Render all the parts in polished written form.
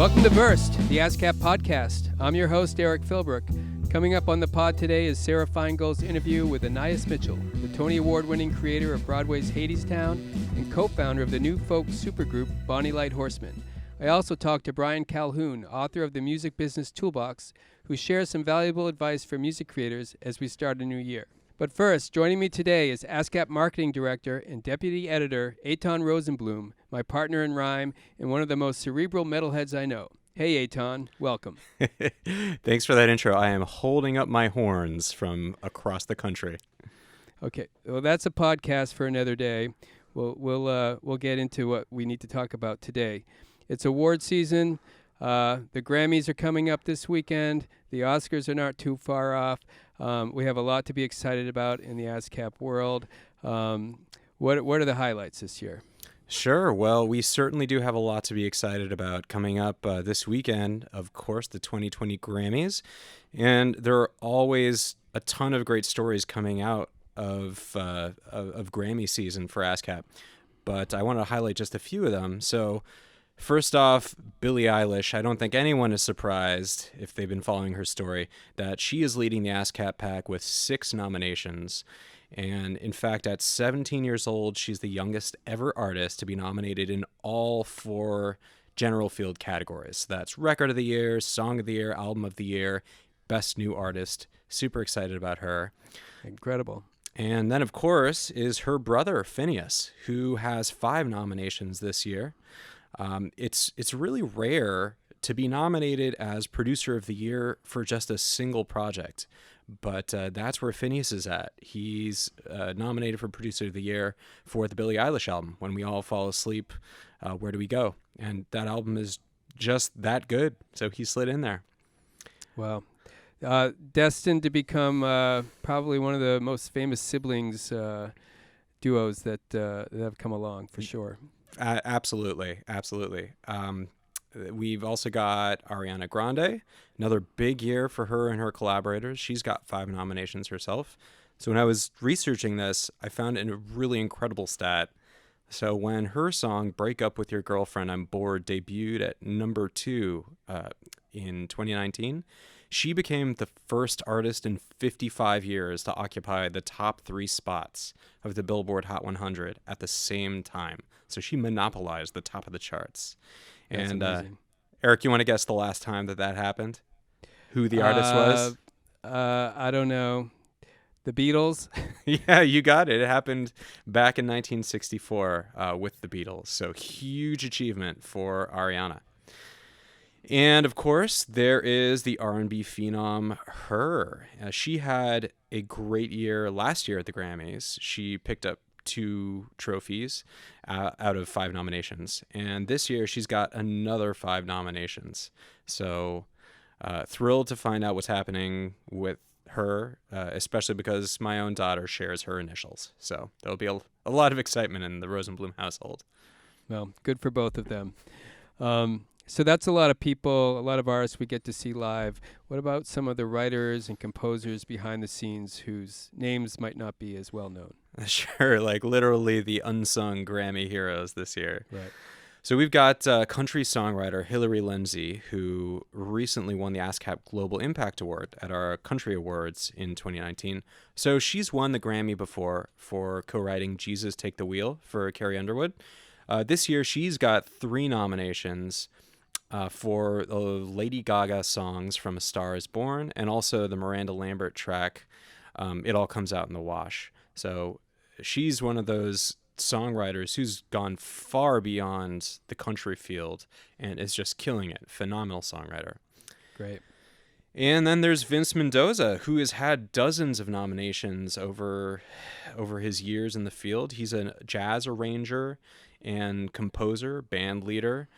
Welcome to VERSED, the Ascap podcast. I'm your host, Eric Philbrook. Coming up on the pod today is Sarah Feingold's interview with Anaïs Mitchell, the Tony Award-winning creator of Broadway's Hadestown and co-founder of the new folk supergroup Bonnie Light Horseman. I also talked to Brian Calhoun, author of the Music Business Toolbox, who shares some valuable advice for music creators as we start a new year. But first, joining me today is Ascap Marketing Director and Deputy Editor Eitan Rosenbloom, my partner in rhyme and one of the most cerebral metalheads I know. Hey, Eitan, welcome. Thanks for that intro. I am holding up my horns from across the country. Okay, well, that's a podcast for another day. We'll get into what we need to talk about today. It's award season. The Grammys are coming up this weekend. The Oscars are not too far off. We have a lot to be excited about in the Ascap world. What are the highlights this year? Sure. Well, we certainly do have a lot to be excited about coming up this weekend. Of course, the 2020 Grammys. And there are always a ton of great stories coming out of Grammy season for Ascap. But I want to highlight just a few of them. So first off, Billie Eilish. I don't think anyone is surprised, if they've been following her story, that she is leading the Ascap pack with 6 nominations. And in fact, at 17 years old, she's the youngest ever artist to be nominated in all 4 general field categories. That's Record of the Year, Song of the Year, Album of the Year, Best New Artist. Super excited about her. Incredible. And then, of course, is her brother, Phineas, who has 5 nominations this year. It's really rare to be nominated as Producer of the Year for just a single project, but that's where Phineas is at. He's nominated for Producer of the Year for the Billie Eilish album, When We All Fall Asleep, Where Do We Go? And that album is just that good, so he slid in there. Wow. Destined to become probably one of the most famous siblings duos that have come along, for sure. Absolutely. We've also got Ariana Grande, another big year for her and her collaborators. She's got 5 nominations herself. So when I was researching this, I found a really incredible stat. So when her song Break Up With Your Girlfriend, I'm Bored debuted at number 2 in 2019, she became the first artist in 55 years to occupy the top 3 spots of the Billboard Hot 100 at the same time. So she monopolized the top of the charts. That's amazing. Eric, you want to guess the last time that happened? Who the artist was? I don't know. The Beatles? Yeah, you got it. It happened back in 1964 with the Beatles. So huge achievement for Ariana. And of course, there is the R&B phenom, Her. She had a great year last year at the Grammys. She picked up 2 trophies out of 5 nominations. And this year, she's got another 5 nominations. So thrilled to find out what's happening with her, especially because my own daughter shares her initials. So there'll be a lot of excitement in the Rosenbloom household. Well, good for both of them. So that's a lot of people, a lot of artists we get to see live. What about some of the writers and composers behind the scenes whose names might not be as well known? Sure, like literally the unsung Grammy heroes this year. Right. So we've got country songwriter Hilary Lindsey, who recently won the Ascap Global Impact Award at our Country Awards in 2019. So she's won the Grammy before for co-writing Jesus Take the Wheel for Carrie Underwood. This year she's got 3 nominations for the Lady Gaga songs from A Star Is Born and also the Miranda Lambert track, It All Comes Out in the Wash. So she's one of those songwriters who's gone far beyond the country field and is just killing it. Phenomenal songwriter. Great. And then there's Vince Mendoza, who has had dozens of nominations over his years in the field. He's a jazz arranger and composer, band leader.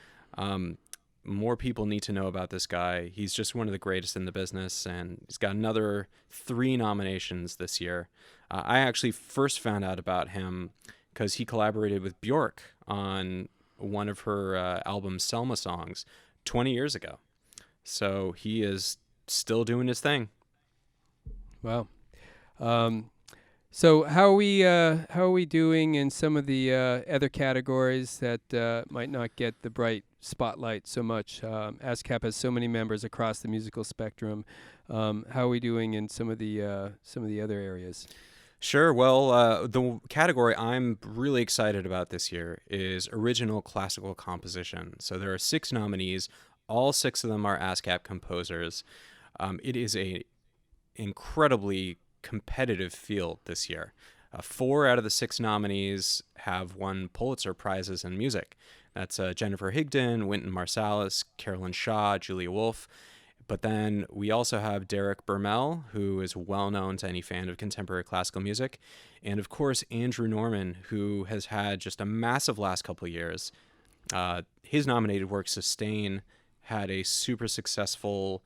More people need to know about this guy. He's just one of the greatest in the business, and he's got another 3 nominations this year. I actually first found out about him because he collaborated with Bjork on one of her album Selma songs 20 years ago. So he is still doing his thing. Wow. So how are we doing in some of the other categories that might not get the bright spotlight so much? ASCAP has so many members across the musical spectrum. How are we doing in some of the other areas? Sure. Well, the category I'm really excited about this year is original classical composition. So there are 6 nominees. All 6 of them are ASCAP composers. It is a incredibly competitive field this year. 4 out of the 6 nominees have won Pulitzer Prizes in music. That's Jennifer Higdon, Wynton Marsalis, Carolyn Shaw, Julia Wolfe. But then we also have Derek Bermel, who is well known to any fan of contemporary classical music. And of course, Andrew Norman, who has had just a massive last couple of years. His nominated work, Sustain, had a super successful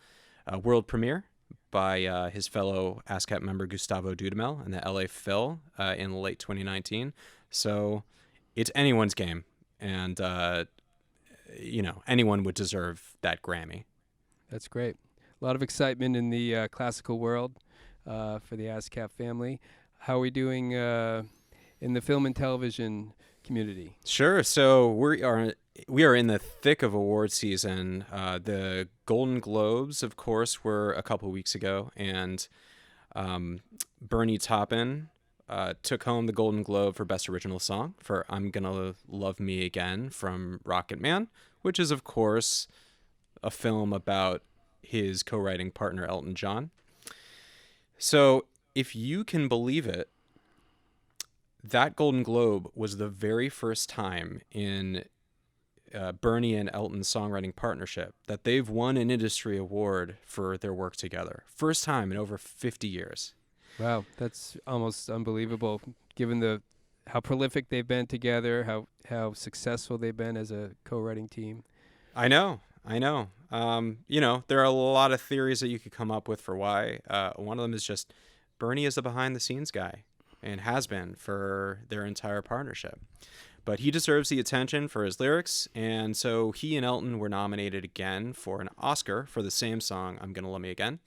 world premiere by his fellow ASCAP member Gustavo Dudamel in the LA Phil in late 2019. So it's anyone's game. And, anyone would deserve that Grammy. That's great. A lot of excitement in the classical world for the ASCAP family. How are we doing in the film and television community? Sure. So we are in the thick of award season. The Golden Globes, of course, were a couple weeks ago, and Bernie Taupin took home the Golden Globe for Best Original Song for "I'm Gonna Love Me Again" from Rocket Man, which is, of course, a film about his co-writing partner Elton John. So if you can believe it, that Golden Globe was the very first time in Bernie and Elton's songwriting partnership that they've won an industry award for their work together. First time in over 50 years. Wow, that's almost unbelievable, given how prolific they've been together, how successful they've been as a co-writing team. I know. There are a lot of theories that you could come up with for why. One of them is just Bernie is a behind-the-scenes guy and has been for their entire partnership. But he deserves the attention for his lyrics, and so he and Elton were nominated again for an Oscar for the same song, "I'm Gonna Love Me Again."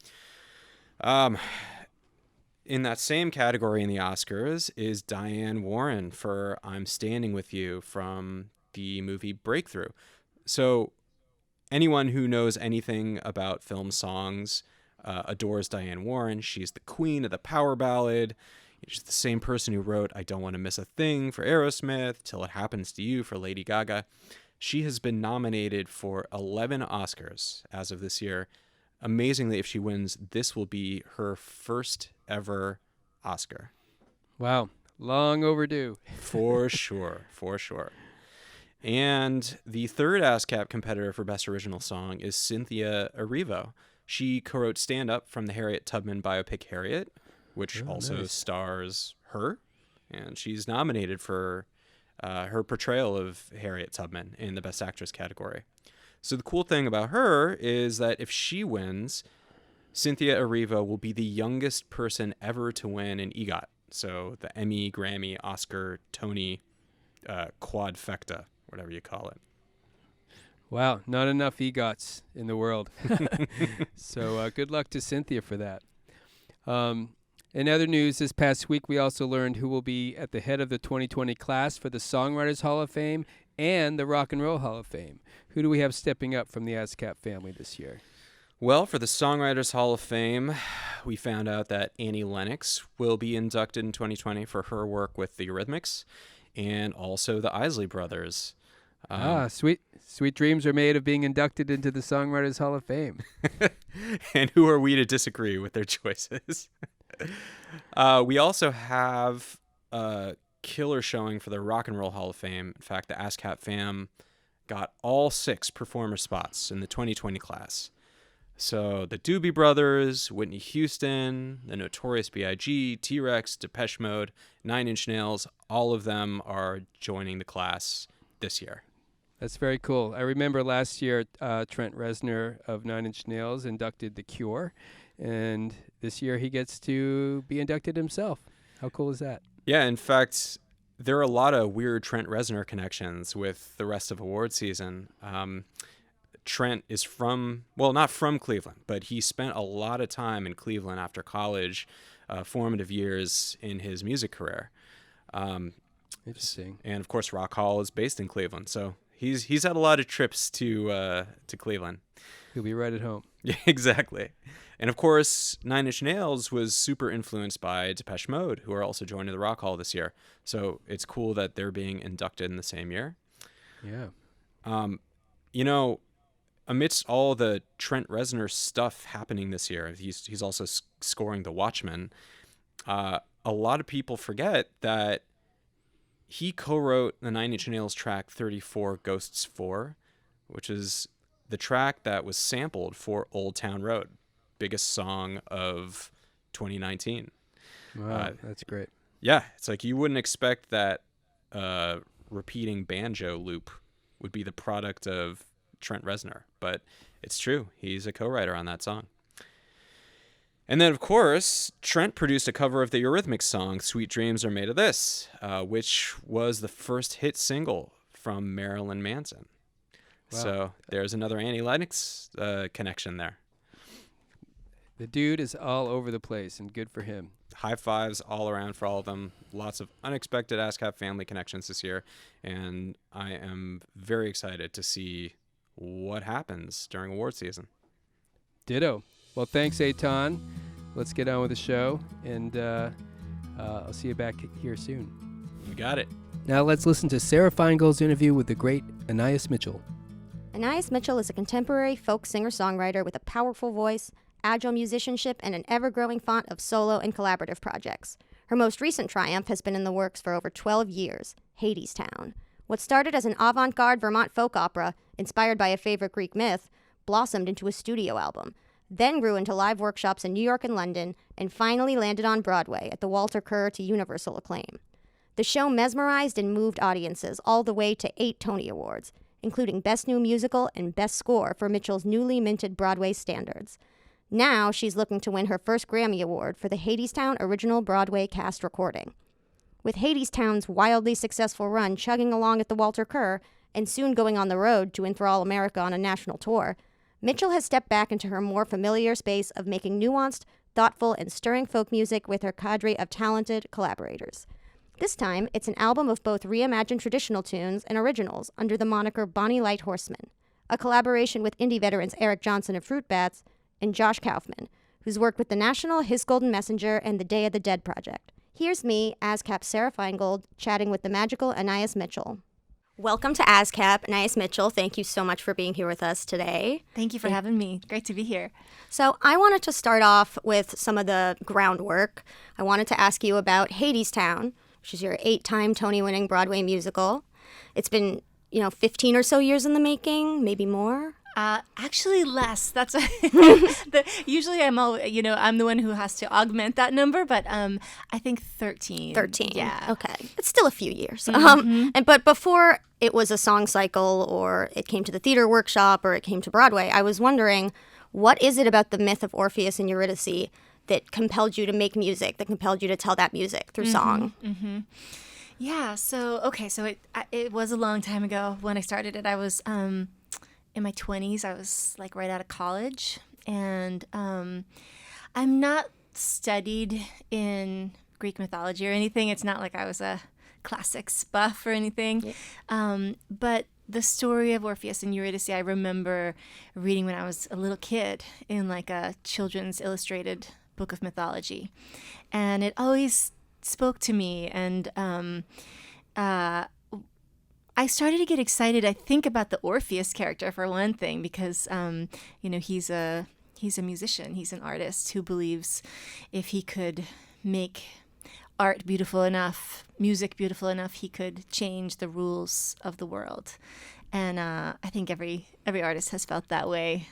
In that same category in the Oscars is Diane Warren for "I'm Standing With You" from the movie Breakthrough. So anyone who knows anything about film songs adores Diane Warren. She's the queen of the power ballad. She's the same person who wrote "I Don't Want to Miss a Thing" for Aerosmith, "Till It Happens to You" for Lady Gaga. She has been nominated for 11 Oscars as of this year. Amazingly, if she wins, this will be her first ever Oscar. Wow, long overdue. For sure. And the third ASCAP competitor for Best Original Song is Cynthia Areevo. She co-wrote Stand Up from the Harriet Tubman biopic Harriet, which also stars her. And she's nominated for her portrayal of Harriet Tubman in the Best Actress category. So the cool thing about her is that if she wins, Cynthia Areevo will be the youngest person ever to win an EGOT. So the Emmy, Grammy, Oscar, Tony, quadfecta, whatever you call it. Wow, not enough EGOTs in the world. So good luck to Cynthia for that. In other news, this past week we also learned who will be at the head of the 2020 class for the Songwriters Hall of Fame and the Rock and Roll Hall of Fame. Who do we have stepping up from the ASCAP family this year? Well, for the Songwriters Hall of Fame, we found out that Annie Lennox will be inducted in 2020 for her work with the Eurythmics, and also the Isley Brothers. Sweet dreams are made of being inducted into the Songwriters Hall of Fame. And who are we to disagree with their choices? We also have a killer showing for the Rock and Roll Hall of Fame. In fact, the ASCAP fam got all 6 performer spots in the 2020 class. So the Doobie Brothers, Whitney Houston, the Notorious B.I.G., T-Rex, Depeche Mode, 9 Inch Nails, all of them are joining the class this year. That's very cool. I remember last year Trent Reznor of 9 Inch Nails inducted The Cure, and this year he gets to be inducted himself. How cool is that? Yeah, in fact, there are a lot of weird Trent Reznor connections with the rest of award season. Trent is not from Cleveland, but he spent a lot of time in Cleveland after college formative years in his music career. Interesting. And of course, Rock Hall is based in Cleveland, so he's had a lot of trips to Cleveland. He'll be right at home. Yeah, exactly. And of course, Nine Inch Nails was super influenced by Depeche Mode, who are also joining the Rock Hall this year. So it's cool that they're being inducted in the same year. Yeah. You know, amidst all the Trent Reznor stuff happening this year, he's also scoring The Watchmen. A lot of people forget that he co-wrote the Nine Inch Nails track 34 Ghosts 4, which is the track that was sampled for Old Town Road, biggest song of 2019. Wow, that's great. Yeah, it's like you wouldn't expect that repeating banjo loop would be the product of Trent Reznor, but it's true. He's a co-writer on that song. And then, of course, Trent produced a cover of the Eurythmics song Sweet Dreams Are Made of This, which was the first hit single from Marilyn Manson. Wow. So there's another Annie Lennox connection there. The dude is all over the place, and good for him. High fives all around for all of them. Lots of unexpected Ascap family connections this year, and I am very excited to see what happens during award season. Ditto. Well, thanks, Eitan. Let's get on with the show, and I'll see you back here soon. You got it. Now let's listen to Sarah Feingold's interview with the great Anaïs Mitchell. Anaïs Mitchell is a contemporary folk singer-songwriter with a powerful voice, agile musicianship, and an ever-growing font of solo and collaborative projects. Her most recent triumph has been in the works for over 12 years, Hadestown. What started as an avant-garde Vermont folk opera, inspired by a favorite Greek myth, blossomed into a studio album, then grew into live workshops in New York and London, and finally landed on Broadway at the Walter Kerr to universal acclaim. The show mesmerized and moved audiences all the way to 8 Tony Awards, including Best New Musical and Best Score for Mitchell's newly minted Broadway standards. Now she's looking to win her first Grammy Award for the Hadestown Original Broadway Cast Recording. With Hadestown's wildly successful run chugging along at the Walter Kerr, and soon going on the road to enthrall America on a national tour, Mitchell has stepped back into her more familiar space of making nuanced, thoughtful, and stirring folk music with her cadre of talented collaborators. This time, it's an album of both reimagined traditional tunes and originals under the moniker Bonnie Light Horseman, a collaboration with indie veterans Eric Johnson of Fruit Bats and Josh Kaufman, who's worked with the National, His Golden Messenger, and the Day of the Dead Project. Here's me, Ascap Sarah Feingold, chatting with the magical Anaïs Mitchell. Welcome to Ascap, Anaïs Mitchell. Thank you so much for being here with us today. Thank you for having me. Great to be here. So I wanted to start off with some of the groundwork. I wanted to ask you about Hadestown, which is your 8-time Tony-winning Broadway musical. It's been, 15 or so years in the making, maybe more. Actually less. That's usually I'm the one who has to augment that number, but I think 13. 13. Yeah. Okay. It's still a few years. Mm-hmm. But before it was a song cycle, or it came to the theater workshop, or it came to Broadway, I was wondering, what is it about the myth of Orpheus and Eurydice that compelled you to make music, that compelled you to tell that music through song? Mm-hmm. Yeah. So it was a long time ago when I started it. I was in my 20s. I was like right out of college, and I'm not studied in Greek mythology or anything. It's not like I was a classics buff or anything. Yeah. But the story of Orpheus and Eurydice, I remember reading when I was a little kid in like a children's illustrated book of mythology, and it always spoke to me. And I started to get excited, I think, about the Orpheus character for one thing, because he's a musician, he's an artist who believes if he could make art beautiful enough, music beautiful enough, he could change the rules of the world. And I think every artist has felt that way.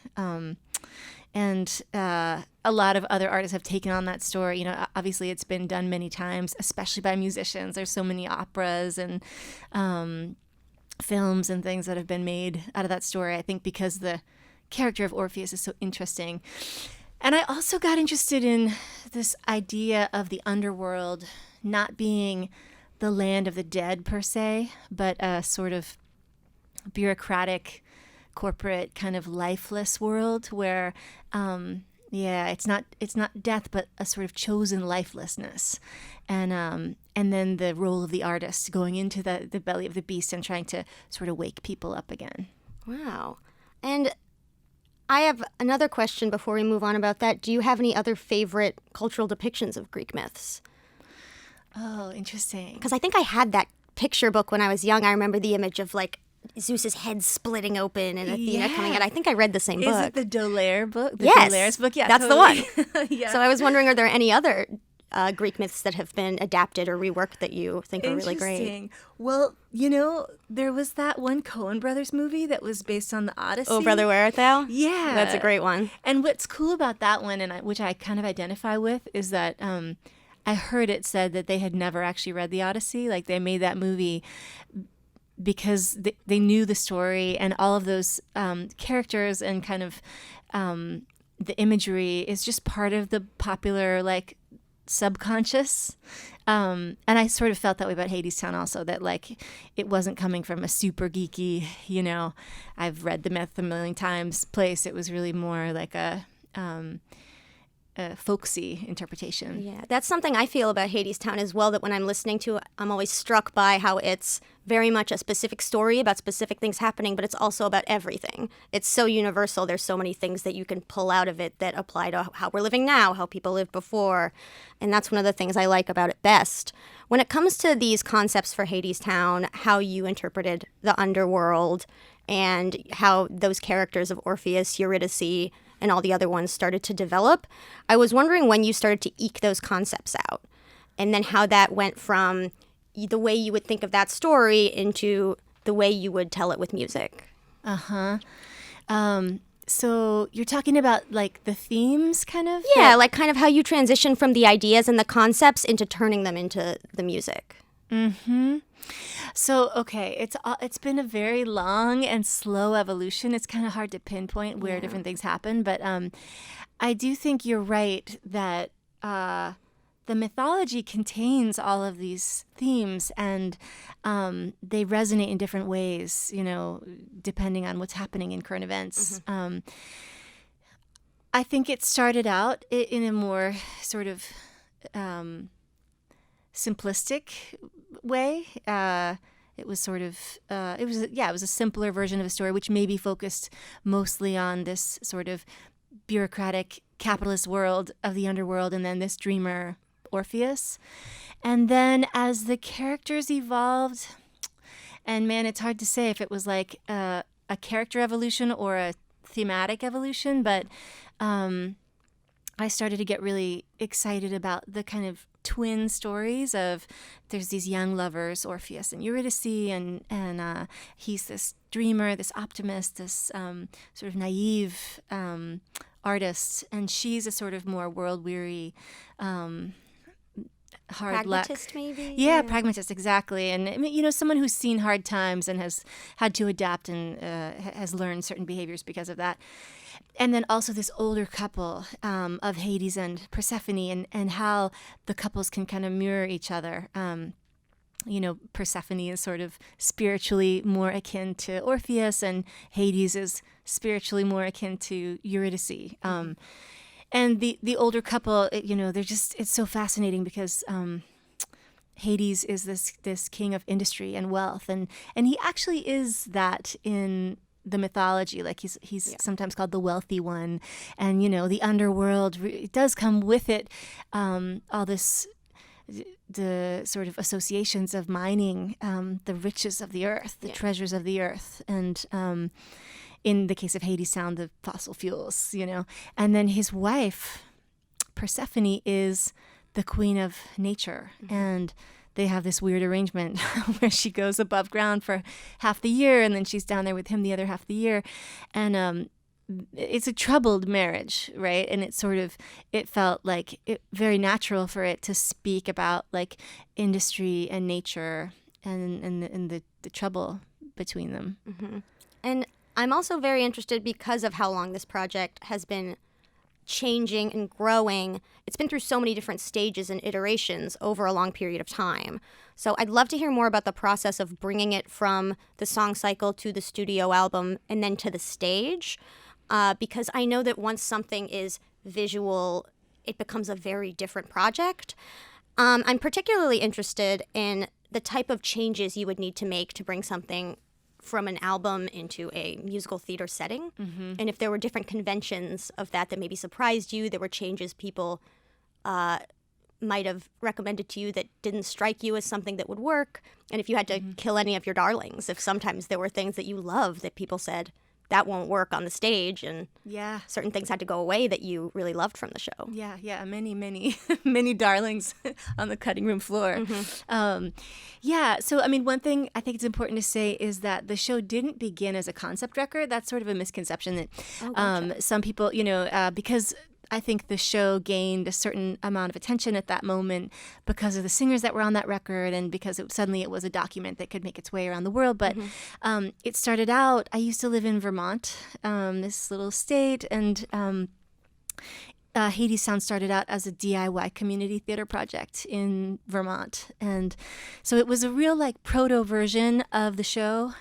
And a lot of other artists have taken on that story. Obviously it's been done many times, especially by musicians. There's so many operas and films and things that have been made out of that story, I think, because the character of Orpheus is so interesting. And I also got interested in this idea of the underworld not being the land of the dead per se, but a sort of bureaucratic, corporate, kind of lifeless world where Yeah, it's not death, but a sort of chosen lifelessness, and then the role of the artist going into the belly of the beast and trying to sort of wake people up again. Wow. And I have another question before we move on about that. Do you have any other favorite cultural depictions of Greek myths? Oh, interesting. Because I think I had that picture book when I was young. I remember the image of like Zeus's head splitting open and Athena coming out. I think I read the same book. Is it the Daulaire book? Yes. Daulaire's book? Yeah, that's totally. the one. Yeah. So I was wondering, are there any other Greek myths that have been adapted or reworked that you think are really great? Interesting. Well, there was that one Coen Brothers movie that was based on the Odyssey. Oh, Brother, Where Art Thou? Yeah. That's a great one. And what's cool about that one, and which I kind of identify with, is that I heard it said that they had never actually read the Odyssey. Like, they made that movie because they knew the story, and all of those characters and kind of the imagery is just part of the popular, like, subconscious. And I sort of felt that way about Hadestown also, that like it wasn't coming from a super geeky, I've read the myth a million times place. It was really more like a folksy interpretation. Yeah, that's something I feel about Hadestown as well, that when I'm listening to it, I'm always struck by how it's very much a specific story about specific things happening, but it's also about everything. It's so universal. There's so many things that you can pull out of it that apply to how we're living now, how people lived before, and that's one of the things I like about it best. When it comes to these concepts for Hadestown, how you interpreted the underworld and how those characters of Orpheus, Eurydice, and all the other ones started to develop, I was wondering when you started to eke those concepts out, and then how that went from the way you would think of that story into the way you would tell it with music. Uh-huh. So you're talking about like the themes kind of? Yeah, like kind of how you transition from the ideas and the concepts into turning them into the music. Mm-hmm. So, okay, it's been a very long and slow evolution. It's kind of hard to pinpoint where different things happen, but I do think you're right that the mythology contains all of these themes, and they resonate in different ways, depending on what's happening in current events. Mm-hmm. I think it started out in a more sort of simplistic way. It was sort of it was a simpler version of a story, which maybe focused mostly on this sort of bureaucratic capitalist world of the underworld, and then this dreamer Orpheus. And then as the characters evolved, and man, it's hard to say if it was like a character evolution or a thematic evolution, but I started to get really excited about the kind of twin stories of there's these young lovers, Orpheus and Eurydice, and he's this dreamer, this optimist, this sort of naive artist, and she's a sort of more world-weary, hard luck. Pragmatist, maybe? Yeah, pragmatist, exactly. And I mean, someone who's seen hard times and has had to adapt and has learned certain behaviors because of that. And then also this older couple of Hades and Persephone, and how the couples can kind of mirror each other. Persephone is sort of spiritually more akin to Orpheus, and Hades is spiritually more akin to Eurydice. And the older couple, it's so fascinating because Hades is this king of industry and wealth, and he actually is that in the mythology. Like he's sometimes called the wealthy one, and the underworld, it does come with it all this, the sort of associations of mining the riches of the earth, the treasures of the earth, and in the case of Hadestown, the fossil fuels, and then his wife Persephone is the queen of nature, and they have this weird arrangement where she goes above ground for half the year, and then she's down there with him the other half the year. And it's a troubled marriage, right? And it felt like very natural for it to speak about like industry and nature and the trouble between them. Mm-hmm. And I'm also very interested because of how long this project has been changing and growing. It's been through so many different stages and iterations over a long period of time. So I'd love to hear more about the process of bringing it from the song cycle to the studio album and then to the stage, because I know that once something is visual, it becomes a very different project. I'm particularly interested in the type of changes you would need to make to bring something from an album into a musical theater setting. Mm-hmm. And if there were different conventions of that maybe surprised you, there were changes people might have recommended to you that didn't strike you as something that would work. And if you had to kill any of your darlings, if sometimes there were things that you loved that people said, that won't work on the stage, and certain things had to go away that you really loved from the show. Yeah, many, many darlings on the cutting room floor. Mm-hmm. So I mean, one thing I think it's important to say is that the show didn't begin as a concept record. That's sort of a misconception that some people, because I think the show gained a certain amount of attention at that moment because of the singers that were on that record, and because suddenly it was a document that could make its way around the world. But it started out, I used to live in Vermont, this little state, and Hadestown started out as a DIY community theater project in Vermont. And so it was a real proto version of the show.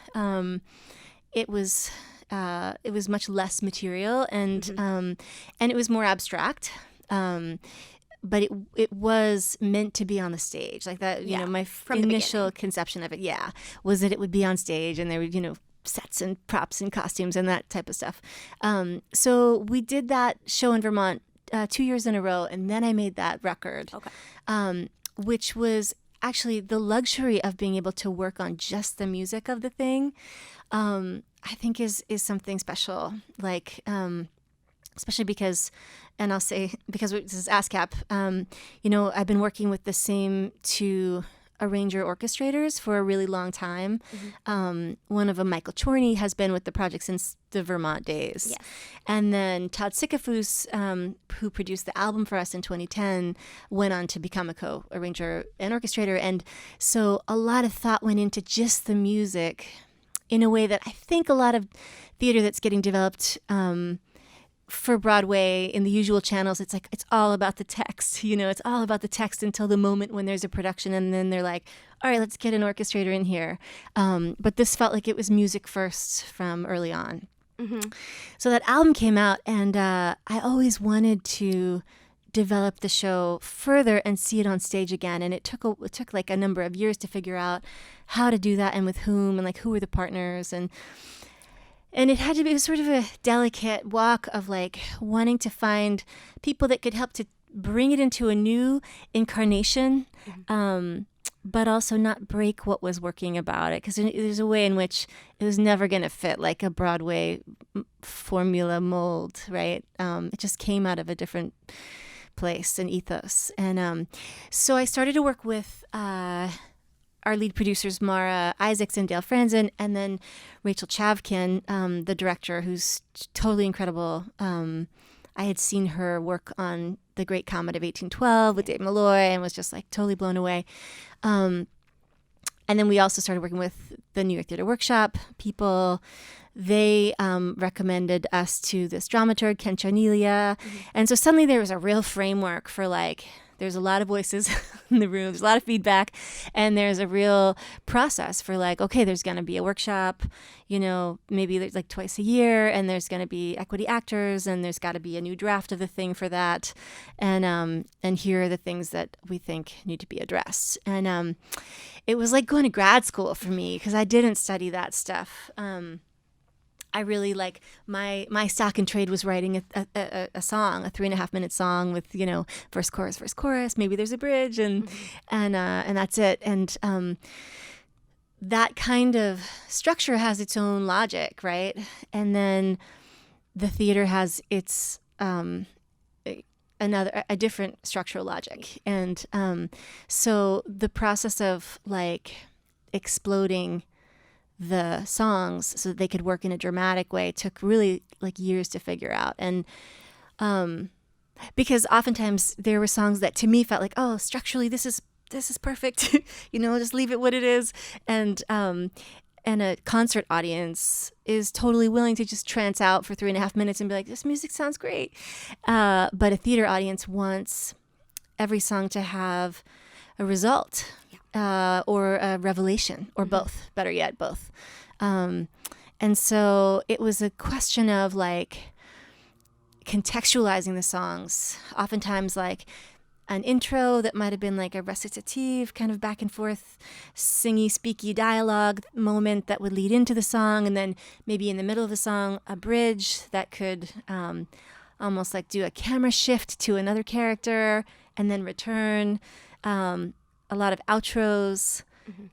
It was much less material, and it was more abstract. But it was meant to be on the stage, like that. My initial conception of it, was that it would be on stage, and there would, sets and props and costumes and that type of stuff. So we did that show in Vermont 2 years in a row, and then I made that record, which was actually the luxury of being able to work on just the music of the thing. I think is something special, especially because, and I'll say because this is Ascap, I've been working with the same two arranger orchestrators for a really long time. One of them, Michael Chorney, has been with the project since the Vermont days. Yes. And then Todd Sikafus, who produced the album for us in 2010, went on to become a co-arranger and orchestrator. And so a lot of thought went into just the music in a way that I think a lot of theater that's getting developed for Broadway in the usual channels, it's all about the text, it's all about the text until the moment when there's a production, and then they're like, all right, let's get an orchestrator in here. But this felt like it was music first from early on. Mm-hmm. So that album came out, and I always wanted to develop the show further and see it on stage again, and it took a number of years to figure out how to do that and with whom, and who were the partners, and it had to be sort of a delicate walk of wanting to find people that could help to bring it into a new incarnation, but also not break what was working about it, because there's a way in which it was never going to fit like a Broadway formula mold, right? It just came out of a different place and ethos. And so I started to work with our lead producers, Mara Isaacs and Dale Franzen, and then Rachel Chavkin, the director, who's totally incredible. I had seen her work on The Great Comet of 1812 with Dave Malloy and was just totally blown away. And then we also started working with the New York Theater Workshop people. They recommended us to this dramaturg, Ken Charnelia. And so suddenly there was a real framework for there's a lot of voices in the room, there's a lot of feedback, and there's a real process for okay, there's going to be a workshop, maybe there's twice a year, and there's going to be equity actors, and there's got to be a new draft of the thing for that, and here are the things that we think need to be addressed. And it was like going to grad school for me, because I didn't study that stuff. I really my stock in trade was writing a song, a 3.5-minute song with verse chorus, maybe there's a bridge, and that's it. And that kind of structure has its own logic, right? And then the theater has its a different structural logic, and so the process of exploding the songs so that they could work in a dramatic way took really years to figure out. And because oftentimes there were songs that to me felt oh, structurally this is perfect, just leave it what it is, and a concert audience is totally willing to just trance out for 3.5 minutes and be this music sounds great, but a theater audience wants every song to have a result, or a revelation, or both, better yet, both. And so it was a question of contextualizing the songs. Oftentimes like an intro that might have been like a recitative, kind of back and forth, singy, speaky dialogue moment that would lead into the song, and then maybe in the middle of the song, a bridge that could almost like do a camera shift to another character and then return. A lot of outros.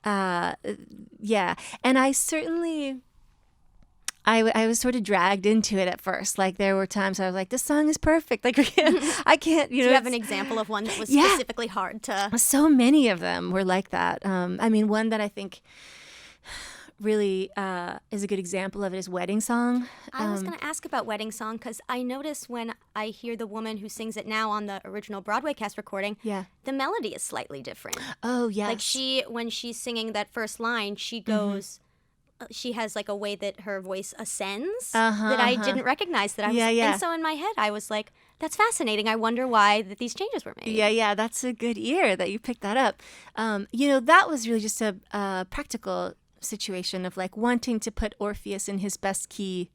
Yeah. And I certainly... I was sort of dragged into it at first. Like there were times I was like, this song is perfect. Like I can't, Do you have an example of one that was specifically hard to? So many of them were like that. I mean, one that I think really is a good example of it is Wedding Song. I was going to ask about Wedding Song because I notice when I hear the woman who sings it now on the original Broadway cast recording, the melody is slightly different. Oh, yes. Like when she's singing that first line, she goes... She has like a way that her voice ascends that I didn't recognize. That I was, and so in my head I was like, "That's fascinating. I wonder why that these changes were made." Yeah, that's a good ear that you picked that up. That was really just a practical situation of like wanting to put Orpheus in his best key,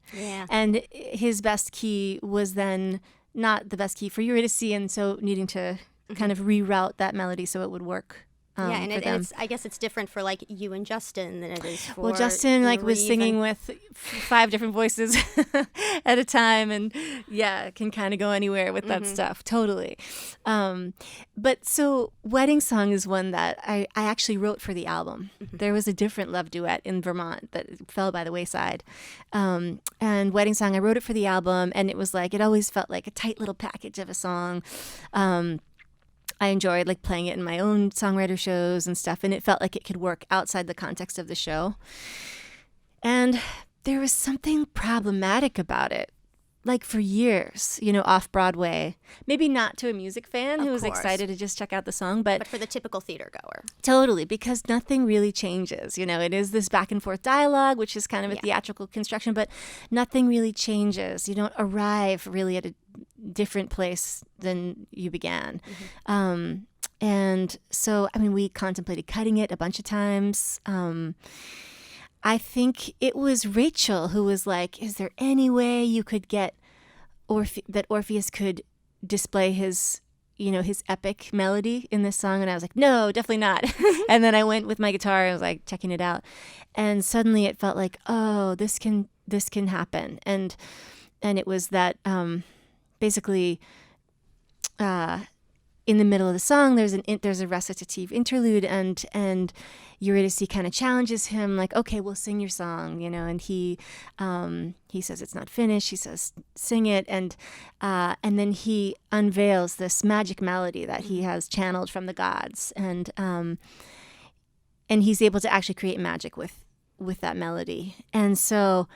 and his best key was then not the best key for Eurydice, and so needing to kind of reroute that melody so it would work. And it's I guess it's different for like you and Justin than it is for. Well, Justin like was singing with 5 different voices at a time, and can kind of go anywhere with that stuff. Totally. But so Wedding Song is one that I actually wrote for the album. There was a different love duet in Vermont that fell by the wayside, and Wedding Song I wrote it for the album, and it was like it always felt like a tight little package of a song. I enjoyed like playing it in my own songwriter shows and stuff, and it felt like it could work outside the context of the show. And there was something problematic about it, like for years, off Broadway. Maybe not to a music fan who was excited to just check out the song, but for the typical theater goer. Totally, because nothing really changes. It is this back and forth dialogue, which is kind of a theatrical construction, but nothing really changes. You don't arrive really at a different place than you began. And so, I mean, we contemplated cutting it a bunch of times. I think it was Rachel who was like, is there any way you could get that Orpheus could display his epic melody in this song? And I was like, no, definitely not. And then I went with my guitar and I was like checking it out. And suddenly it felt like, oh, this can happen. And it was that, basically, in the middle of the song, there's a recitative interlude, and Eurydice kind of challenges him, like, "Okay, we'll sing your song," and he says it's not finished. He says, "Sing it," and then he unveils this magic melody that he has channeled from the gods, and he's able to actually create magic with that melody, and so.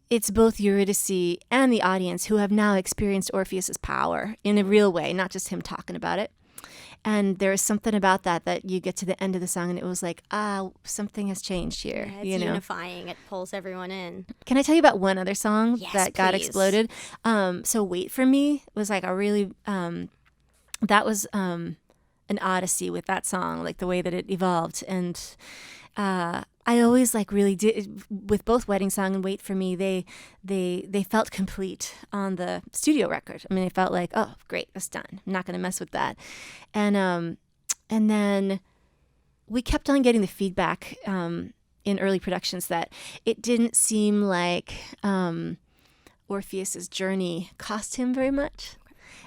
It's both Eurydice and the audience who have now experienced Orpheus's power in a real way, not just him talking about it. And there is something about that you get to the end of the song and it was like, something has changed here. Yeah, it's unifying. It pulls everyone in. Can I tell you about one other song please. that got exploded? So Wait For Me was like a really, that was an odyssey with that song, like the way that it evolved. And I always like really did with both Wedding Song and Wait For Me. They felt complete on the studio record. I mean, it felt like, oh, great, that's done. I'm not going to mess with that. And then we kept on getting the feedback in early productions that it didn't seem like Orpheus's journey cost him very much.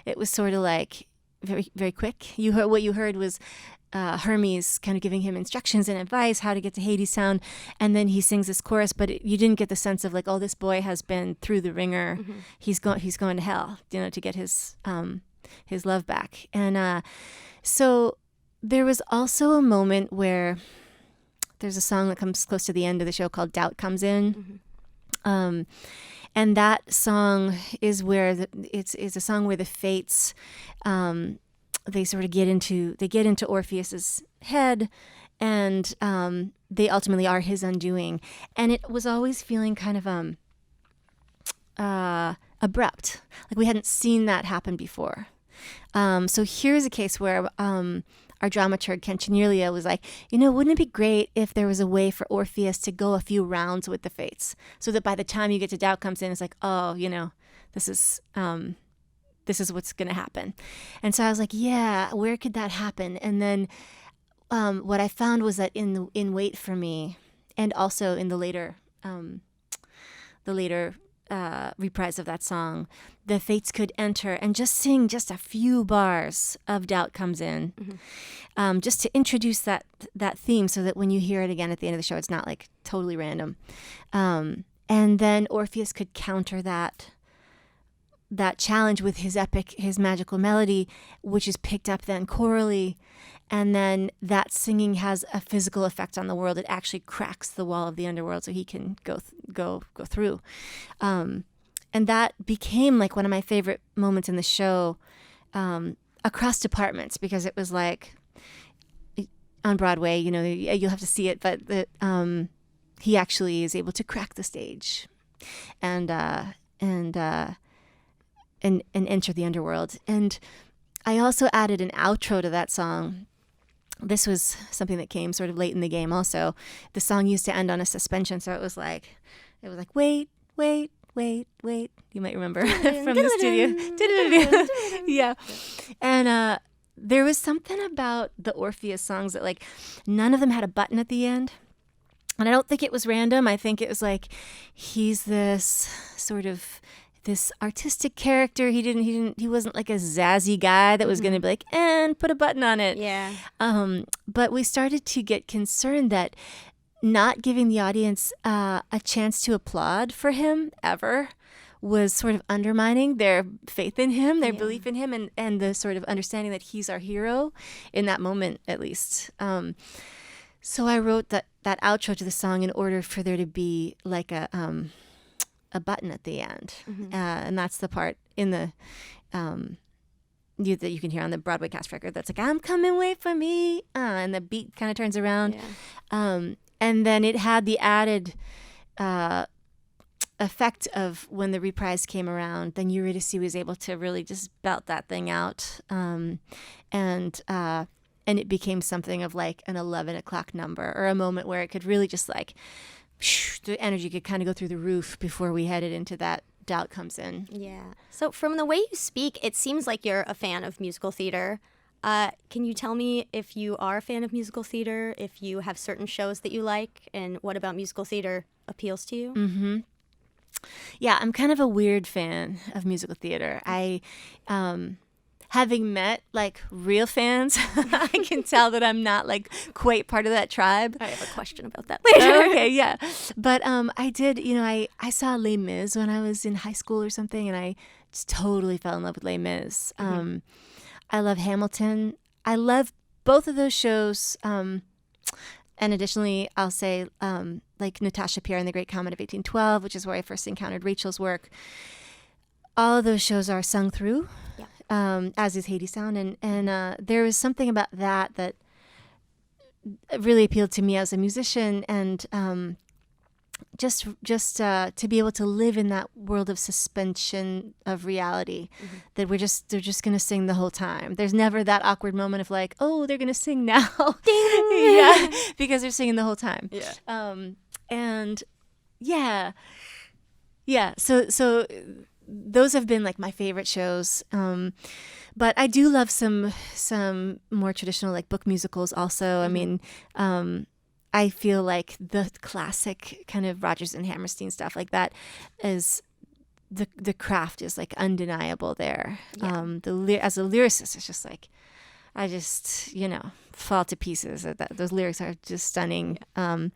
It was sort of like very, very quick. What you heard was Hermes kind of giving him instructions and advice how to get to Hades Town, and then he sings this chorus, but you didn't get the sense of like, oh, this boy has been through the ringer. Mm-hmm. He's going to hell, to get his love back. And so there was also a moment where there's a song that comes close to the end of the show called Doubt Comes In. Mm-hmm. And that song is where it's a song where the fates they sort of get into Orpheus's head, and they ultimately are his undoing. And it was always feeling kind of abrupt, like we hadn't seen that happen before. So here's a case where our dramaturg Ken Chignelia was like, wouldn't it be great if there was a way for Orpheus to go a few rounds with the fates, so that by the time you get to Doubt Comes In, it's like, oh, this is what's going to happen. And so I was like, yeah, where could that happen? And then what I found was that in Wait for Me, and also in the later reprise of that song, the Fates could enter and just sing just a few bars of Doubt Comes In, just to introduce that theme, so that when you hear it again at the end of the show, it's not like totally random. And then Orpheus could counter that challenge with his magical melody, which is picked up then chorally. And then that singing has a physical effect on the world. It actually cracks the wall of the underworld so he can go through. And that became like one of my favorite moments in the show, across departments, because it was like on Broadway, you'll have to see it, but he actually is able to crack the stage and enter the underworld. And I also added an outro to that song. This was something that came sort of late in the game also. The song used to end on a suspension, so it was like, wait, wait, wait, wait. You might remember from the studio. Yeah. And there was something about the Orpheus songs that, like, none of them had a button at the end. And I don't think it was random. I think it was like, he's this sort of this artistic character. He wasn't like a zazzy guy that was going to be like, and put a button on it. Yeah. But we started to get concerned that not giving the audience a chance to applaud for him ever was sort of undermining their faith in him, their belief in him, and the sort of understanding that he's our hero in that moment, at least. So I wrote that outro to the song in order for there to be like a button at the end, and that's the part in the that you can hear on the Broadway cast record. That's like, I'm coming, wait for me, and the beat kind of turns around, and then it had the added effect of when the reprise came around. Then Eurydice was able to really just belt that thing out, and it became something of like an 11 o'clock number, or a moment where it could really just like, the energy could kind of go through the roof before we headed into that Doubt Comes In. Yeah. So from the way you speak, it seems like you're a fan of musical theater. Can you tell me if you are a fan of musical theater, if you have certain shows that you like, and what about musical theater appeals to you? Mm-hmm. Yeah, I'm kind of a weird fan of musical theater. Having met like real fans, I can tell that I'm not like quite part of that tribe. I have a question about that later. Okay, yeah. But I did, I saw Les Mis when I was in high school or something, and I just totally fell in love with Les Mis. I love Hamilton. I love both of those shows. And additionally, I'll say like Natasha Pierre and the Great Comet of 1812, which is where I first encountered Rachel's work. All of those shows are sung through. Yeah. As is Hadestown, and there was something about that really appealed to me as a musician, and just to be able to live in that world of suspension of reality, that they're just gonna sing the whole time. There's never that awkward moment of like, oh, they're gonna sing now. Ding! Yeah, because they're singing the whole time. Yeah. And yeah. So those have been like my favorite shows. But I do love some more traditional like book musicals also. I mean, I feel like the classic kind of Rodgers and Hammerstein stuff like that is the craft is like undeniable there. Yeah. As a lyricist, it's just like, I just, fall to pieces. Those lyrics are just stunning. Yeah.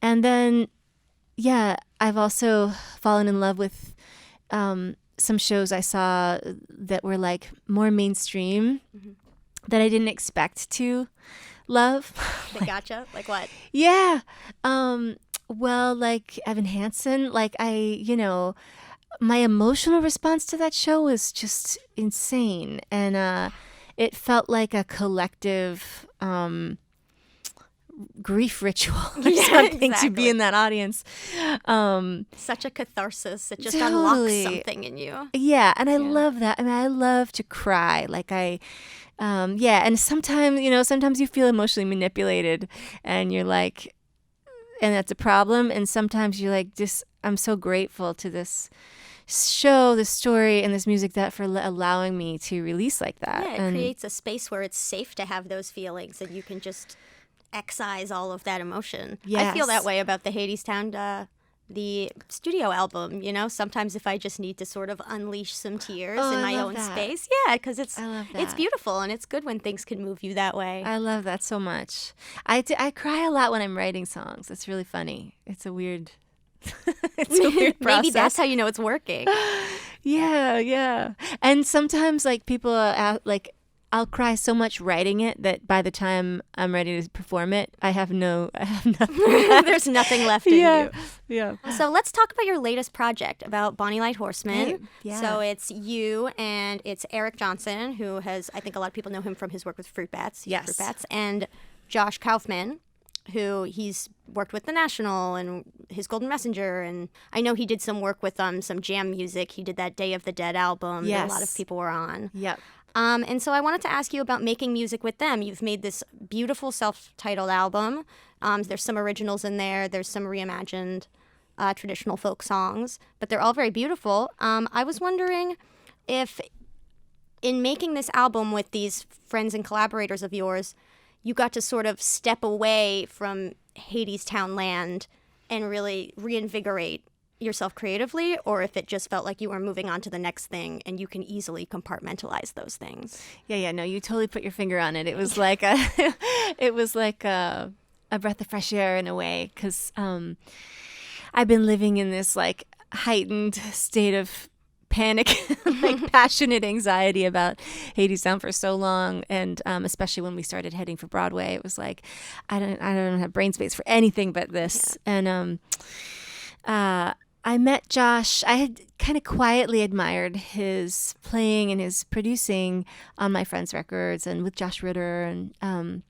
And then, I've also fallen in love with some shows I saw that were like more mainstream that I didn't expect to love. They gotcha? Like what? Yeah. Well, like Evan Hansen, like my emotional response to that show was just insane. And it felt like a collective grief ritual or something to be in that audience. Such a catharsis. It just totally unlocks something in you. Yeah, and I love that. I mean, I love to cry. Like and sometimes you feel emotionally manipulated, and you're like, and that's a problem. And sometimes you're like, I'm so grateful to this show, this story, and this music, that for allowing me to release like that. Yeah, it creates a space where it's safe to have those feelings, and you can just excise all of that emotion. Yes. I feel that way about the Hadestown, the studio album. Sometimes if I just need to sort of unleash some tears in my own space, because it's beautiful, and it's good when things can move you that way. I love that so much. I cry a lot when I'm writing songs. It's really funny. It's a weird process. Maybe that's how you know it's working. Yeah. And sometimes like people I'll cry so much writing it that by the time I'm ready to perform it, I have nothing left. There's nothing left in you. Yeah. So let's talk about your latest project about Bonnie Light Horseman. Right. Yeah. So it's you and it's Eric Johnson, who has, I think a lot of people know him from his work with Fruit Bats. Yes. Fruit Bats. And Josh Kaufman, who he's worked with The National and his Golden Messenger. And I know he did some work with some jam music. He did that Day of the Dead album that a lot of people were on. Yep. And so I wanted to ask you about making music with them. You've made this beautiful self-titled album. There's some originals in there. There's some reimagined traditional folk songs, but they're all very beautiful. I was wondering if in making this album with these friends and collaborators of yours, you got to sort of step away from Hadestown land and really reinvigorate yourself creatively, or if it just felt like you were moving on to the next thing and you can easily compartmentalize those things. Yeah, no, you totally put your finger on it. It was like a breath of fresh air in a way, because I've been living in this like heightened state of panic, like passionate anxiety about Hadestown for so long, and especially when we started heading for Broadway, it was like I don't have brain space for anything but this. Yeah. And I met Josh. I had kind of quietly admired his playing and his producing on my friends' records and with Josh Ritter. And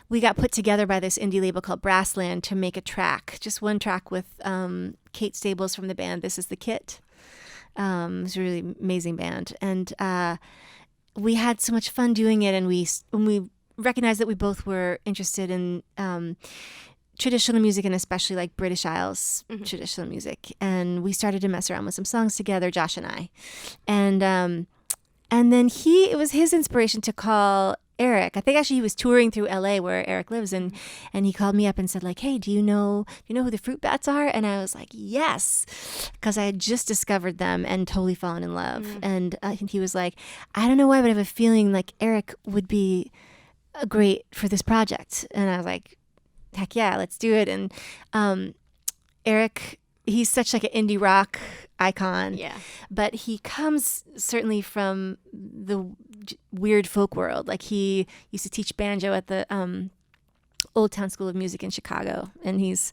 we got put together by this indie label called Brassland to make a track, just one track with Kate Stables from the band This Is the Kit. It was a really amazing band. And we had so much fun doing it. And when we recognized that we both were interested in traditional music, and especially like British Isles traditional music. And we started to mess around with some songs together, Josh and I. And then it was his inspiration to call Eric. I think actually he was touring through LA where Eric lives, and he called me up and said like, hey, do you know who the Fruit Bats are? And I was like, yes, because I had just discovered them and totally fallen in love. And he was like, I don't know why, but I have a feeling like Eric would be great for this project. And I was like, heck yeah, let's do it. And Eric, he's such like an indie rock icon, but he comes certainly from the weird folk world. Like he used to teach banjo at the Old Town School of Music in Chicago, and he's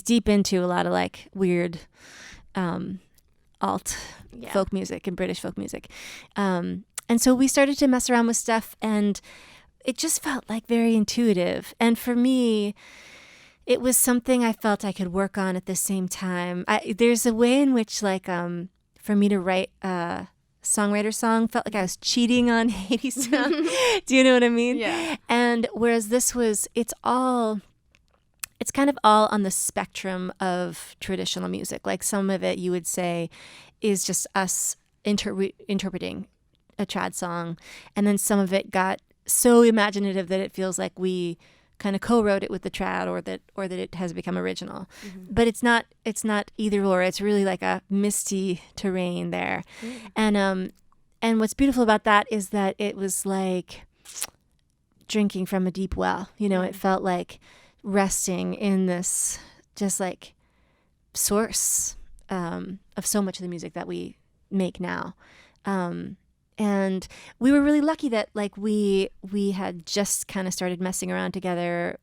deep into a lot of like weird alt folk music and British folk music. And so we started to mess around with stuff, and it just felt like very intuitive. And for me, it was something I felt I could work on at the same time. There's a way in which, like, for me to write a songwriter song felt like I was cheating on Hadestown. Do you know what I mean? Yeah. And whereas this was, it's kind of all on the spectrum of traditional music. Like some of it you would say is just us interpreting a trad song. And then some of it got so imaginative that it feels like we kind of co-wrote it with the trad, or that it has become original. But it's not either or. It's really like a misty terrain there. And what's beautiful about that is that it was like drinking from a deep well. It felt like resting in this just like source of so much of the music that we make now. And we were really lucky that like we had just kind of started messing around together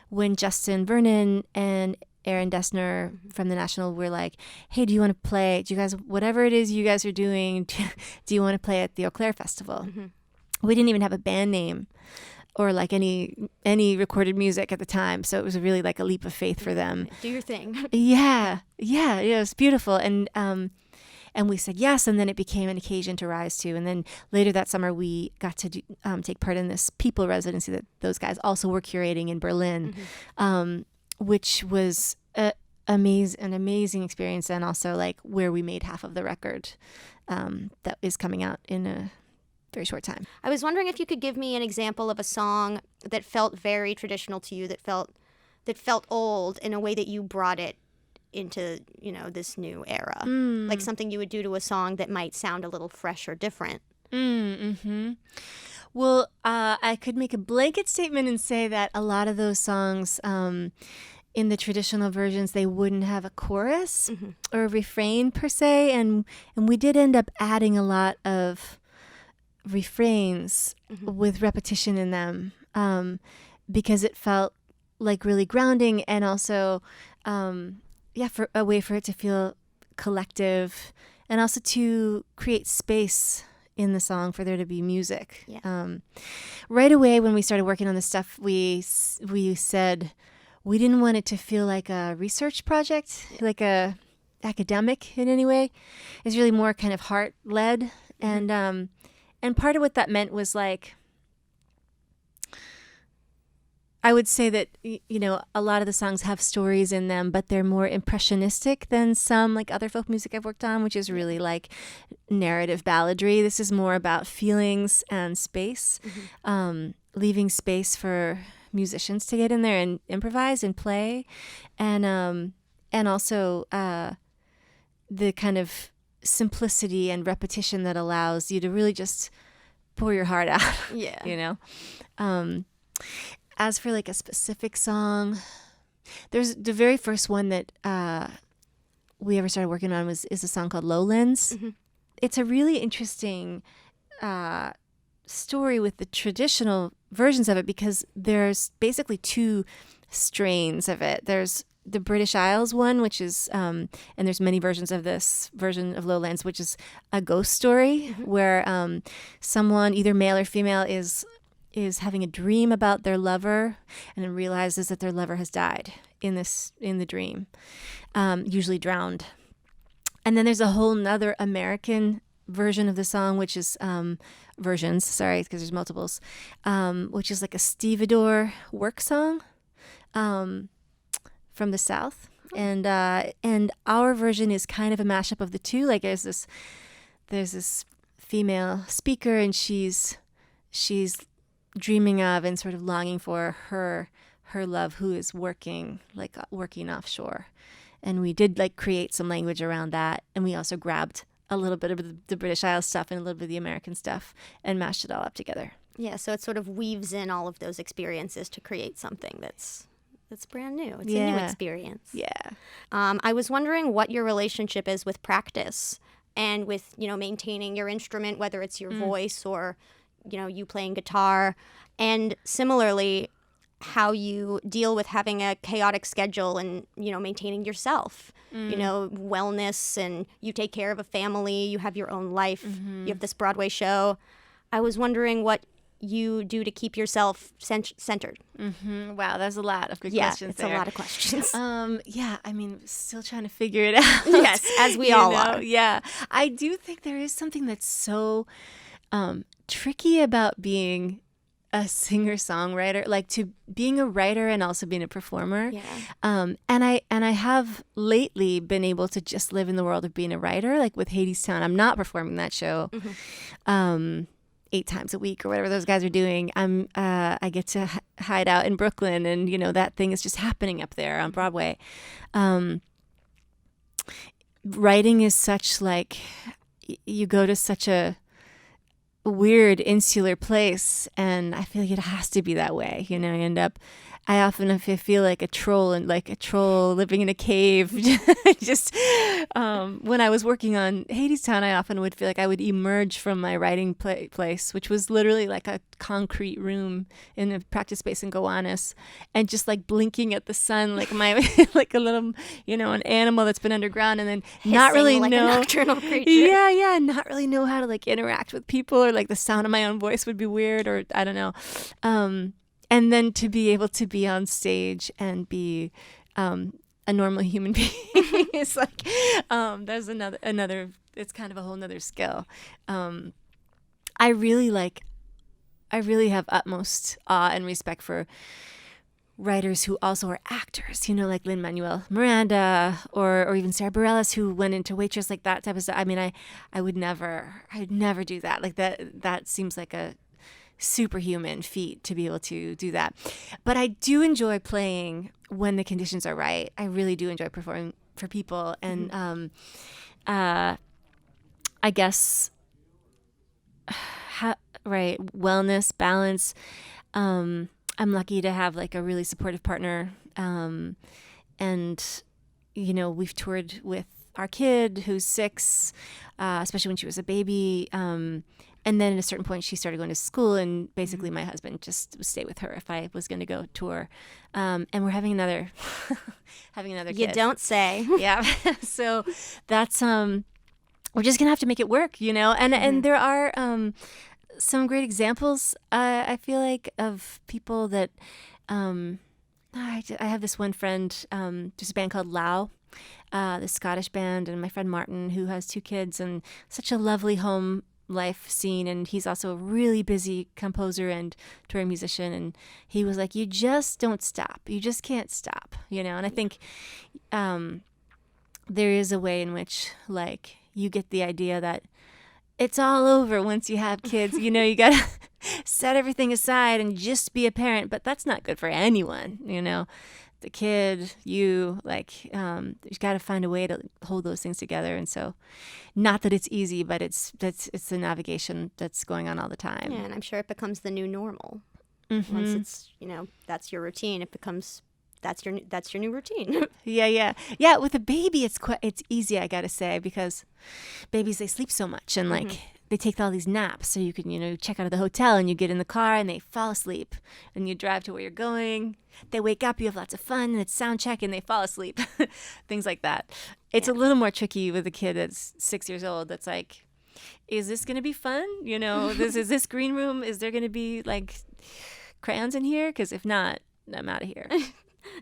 when Justin Vernon and Aaron Dessner from the National were like, hey, do you want to play? Do you guys, whatever it is you guys are doing, do you want to play at the Eau Claire Festival? We didn't even have a band name or like any recorded music at the time, so it was really like a leap of faith for them. Do your thing. Yeah, it was beautiful. And we said yes, and then it became an occasion to rise to. And then later that summer, we got to take part in this People residency that those guys also were curating in Berlin, which was an amazing experience, and also like where we made half of the record that is coming out in a very short time. I was wondering if you could give me an example of a song that felt very traditional to you, that felt old in a way that you brought it into, this new era. Like something you would do to a song that might sound a little fresh or different. Well, I could make a blanket statement and say that a lot of those songs, in the traditional versions, they wouldn't have a chorus or a refrain per se, and we did end up adding a lot of refrains with repetition in them, because it felt like really grounding, and also for a way for it to feel collective, and also to create space in the song for there to be music. Right away when we started working on this stuff, we said we didn't want it to feel like a research project, like a academic in any way. It's really more kind of heart led, and part of what that meant was like, I would say that, a lot of the songs have stories in them, but they're more impressionistic than some like other folk music I've worked on, which is really like narrative balladry. This is more about feelings and space, leaving space for musicians to get in there and improvise and play, and also the kind of simplicity and repetition that allows you to really just pour your heart out. As for like a specific song, there's the very first one that we ever started working on is a song called Lowlands. It's a really interesting story with the traditional versions of it, because there's basically two strains of it. There's the British Isles one, which is, and there's many versions of this version of Lowlands, which is a ghost story where someone, either male or female, is having a dream about their lover, and then realizes that their lover has died in the dream, usually drowned. And then there's a whole nother American version of the song, which is because there's multiples, which is like a stevedore work song from the South, and our version is kind of a mashup of the two. Like there's this female speaker, and she's dreaming of and sort of longing for her love, who is working offshore. And we did like create some language around that, and we also grabbed a little bit of the British Isles stuff and a little bit of the American stuff and mashed it all up together. Yeah, so it sort of weaves in all of those experiences to create something that's brand new. It's a new experience. Yeah. I was wondering what your relationship is with practice and with, maintaining your instrument, whether it's your voice or you playing guitar, and similarly how you deal with having a chaotic schedule and maintaining yourself, wellness, and you take care of a family, you have your own life, you have this Broadway show. I was wondering what you do to keep yourself centered. Wow, there's a lot of good questions there. Yeah, it's a lot of questions. Still trying to figure it out. Yes, as we all are. Yeah, I do think there is something that's so tricky about being a singer-songwriter, like to being a writer and also being a performer. And I have lately been able to just live in the world of being a writer, like with Hadestown. I'm not performing that show 8 times a week or whatever those guys are doing. I get to hide out in Brooklyn, and that thing is just happening up there on Broadway. Writing is such like, you go to such a weird insular place, and I feel like it has to be that way. I often feel like a troll living in a cave. Just when I was working on Hadestown, I often would feel like I would emerge from my writing place, which was literally like a concrete room in a practice space in Gowanus, and just like blinking at the sun, like my like a little an animal that's been underground, and then not really like know a nocturnal creature. Yeah, not really know how to like interact with people, or like the sound of my own voice would be weird, or I don't know. And then to be able to be on stage and be a normal human being is like, there's another, it's kind of a whole nother skill. I really have utmost awe and respect for writers who also are actors, like Lin-Manuel Miranda or even Sarah Bareilles, who went into Waitress, like that type of stuff. I mean, I'd never do that. Like that seems like a superhuman feat to be able to do that. But I do enjoy playing when the conditions are right. I really do enjoy performing for people. And I guess, wellness, balance. I'm lucky to have like a really supportive partner. And, we've toured with our kid who's 6, especially when she was a baby. And then at a certain point, she started going to school, and basically my husband just would stay with her if I was going to go tour. And we're having another kid. You don't say. Yeah. So that's we're just gonna have to make it work, And there are some great examples. I feel like of people that I have this one friend. There's a band called Low. The Scottish band, and my friend Martin, who has 2 kids and such a lovely home life scene, and he's also a really busy composer and touring musician, and he was like, you just don't stop, you just can't stop, and I think there is a way in which like you get the idea that it's all over once you have kids. You gotta set everything aside and just be a parent, but that's not good for anyone. The kid, you got to find a way to hold those things together. And so, not that it's easy, but it's the navigation that's going on all the time. Yeah, and I'm sure it becomes the new normal. Mm-hmm. Once it's that's your routine, it becomes that's your new routine. Yeah. With a baby, it's easy, I gotta say, because babies, they sleep so much, and they take all these naps. So you can check out of the hotel and you get in the car and they fall asleep, and you drive to where you're going. They wake up, you have lots of fun, and it's sound check, and they fall asleep. Things like that. It's a little more tricky with a kid that's 6 years old. That's like, is this going to be fun? Is this green room? Is there going to be like crayons in here? Because if not, I'm out of here.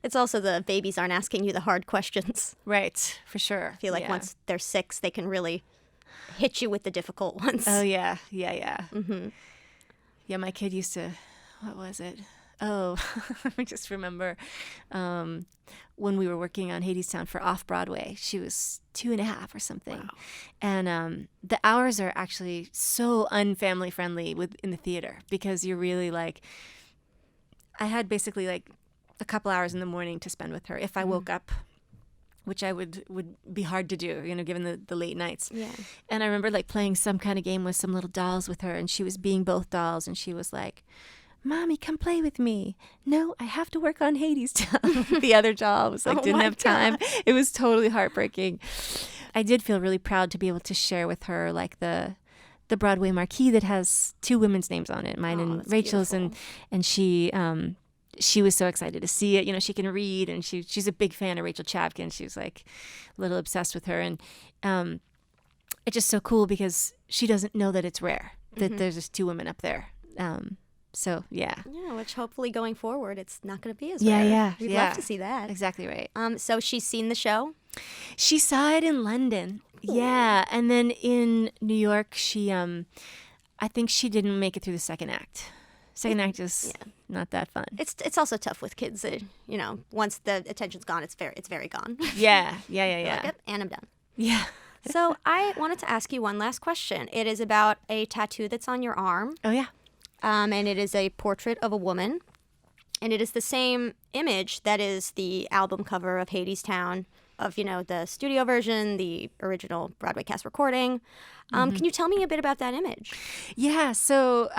It's also the babies aren't asking you the hard questions. Right, for sure. I feel like once they're 6, they can really hit you with the difficult ones. Oh, yeah. Mm-hmm. Yeah, my kid used to, what was it? Oh, I just remember when we were working on Hadestown for Off-Broadway. She was 2.5 or something. Wow. And the hours are actually so unfamily friendly in the theater, because you're really like, I had basically like a couple hours in the morning to spend with her if I woke up, which I would be hard to do, given the late nights. Yeah. And I remember like playing some kind of game with some little dolls with her, and she was being both dolls, and she was like, Mommy, come play with me. No, I have to work on Hadestown. The other doll was like, didn't have time. God. It was totally heartbreaking. I did feel really proud to be able to share with her like the Broadway marquee that has 2 women's names on it, mine and Rachel's, beautiful. and she was so excited to see it. She can read, and she's a big fan of Rachel Chapkin. She was like a little obsessed with her, and it's just so cool because she doesn't know that it's rare that there's just 2 women up there. So yeah, which hopefully going forward it's not going to be as rare. Yeah, we'd love to see that. Exactly right. So she's seen the show. She saw it in London. Ooh. Yeah, and then in New York, she I think she didn't make it through the second act. Second act is not that fun. It's also tough with kids. Once the attention's gone, it's very gone. Yeah. Like, yep, and I'm done. Yeah. So I wanted to ask you one last question. It is about a tattoo that's on your arm. Oh yeah. And it is a portrait of a woman, and it is the same image that is the album cover of Hadestown, of the studio version, the original Broadway cast recording. Can you tell me a bit about that image? Yeah. So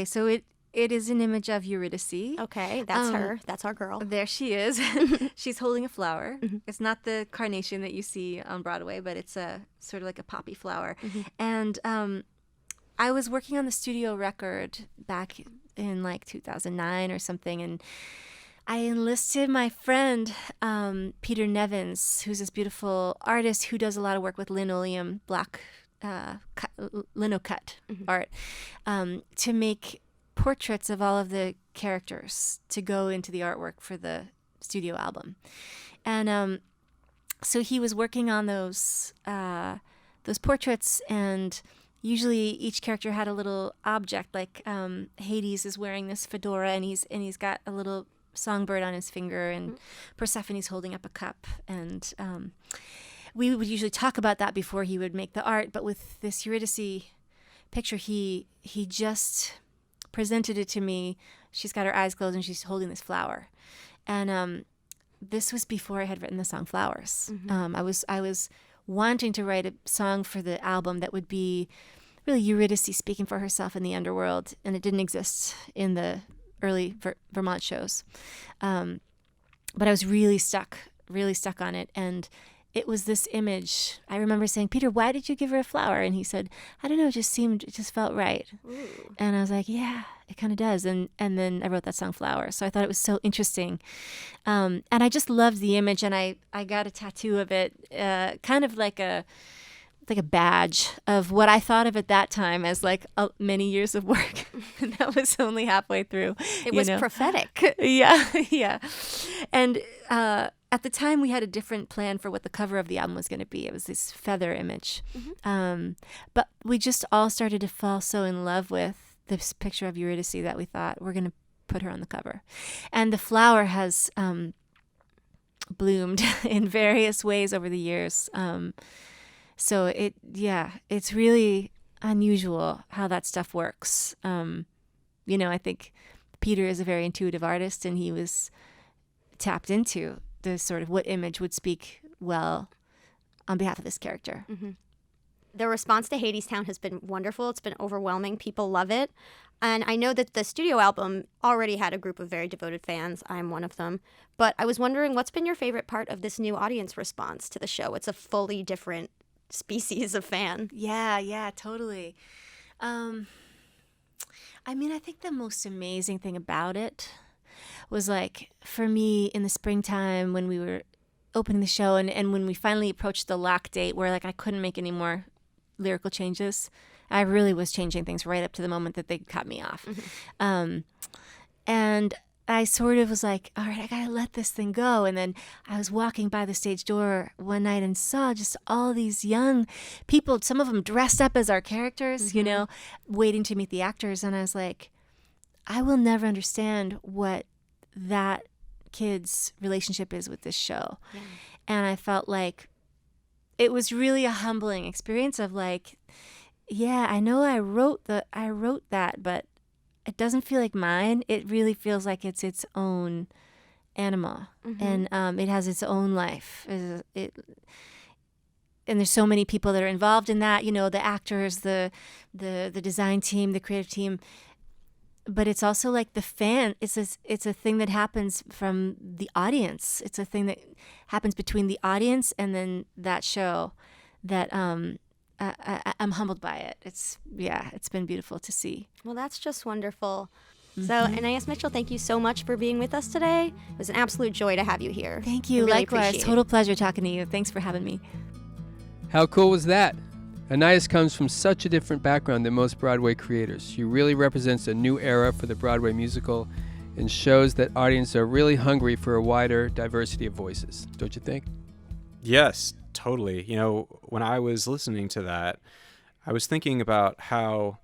so it is an image of Eurydice. Okay, that's her. That's our girl. There she is. She's holding a flower. Mm-hmm. It's not the carnation that you see on Broadway, but it's a sort of like a poppy flower. Mm-hmm. And I was working on the studio record back in like 2009 or something, and I enlisted my friend Peter Nevins, who's this beautiful artist who does a lot of work with linoleum, black lino cut art, to make portraits of all of the characters to go into the artwork for the studio album. And so he was working on those portraits, and usually each character had a little object, like Hades is wearing this fedora, and he's got a little songbird on his finger, and Persephone's holding up a cup. And we would usually talk about that before he would make the art. But with this Eurydice picture, he just presented it to me. She's got her eyes closed and she's holding this flower. And this was before I had written the song Flowers. I was wanting to write a song for the album that would be really Eurydice speaking for herself in the underworld, and it didn't exist in the early Vermont shows. But I was really stuck on it. And it was this image. I remember saying, Peter, why did you give her a flower? And he said, I don't know, it just felt right. Ooh. And I was like, yeah, it kind of does. And then I wrote that song Flowers. So I thought it was so interesting. And I just loved the image, and I got a tattoo of it, kind of like a badge of what I thought of at that time as like many years of work. And that was only halfway through. It was prophetic. Yeah. And at the time, we had a different plan for what the cover of the album was going to be. It was this feather image. But we just all started to fall so in love with this picture of Eurydice that we thought we're going to put her on the cover. And the flower has bloomed in various ways over the years. So it's really unusual how that stuff works. I think Peter is a very intuitive artist, and he was tapped into the sort of what image would speak well on behalf of this character. The response to Hadestown has been wonderful. It's been overwhelming. People love it. And I know that the studio album already had a group of very devoted fans. I'm one of them. But I was wondering, what's been your favorite part of this new audience response to the show? It's a fully different species of fan. Yeah, totally. I think the most amazing thing about it was, like, for me in the springtime when we were opening the show and when we finally approached the lock date where, like, I couldn't make any more lyrical changes. I really was changing things right up to the moment that they cut me off. And I sort of was like, all right, I gotta let this thing go. And then I was walking by the stage door one night and saw just all these young people, some of them dressed up as our characters, waiting to meet the actors. And I was like, I will never understand what that kid's relationship is with this show. Yeah. And I felt like it was really a humbling experience of like, yeah, I know I wrote that, but it doesn't feel like mine. It really feels like it's its own animal, and it has its own life. And there's so many people that are involved in that. The actors, the design team, the creative team. But it's also like the fan. It's a thing that happens from the audience. It's a thing that happens between the audience and then that show. That I'm humbled by it. It's been beautiful to see. Well, that's just wonderful. So, Anaïs Mitchell, thank you so much for being with us today. It was an absolute joy to have you here. Thank you. Really likewise. Total pleasure talking to you. Thanks for having me. How cool was that? Anaïs comes from such a different background than most Broadway creators. She really represents a new era for the Broadway musical and shows that audiences are really hungry for a wider diversity of voices. Don't you think? Yes, totally. When I was listening to that, I was thinking about how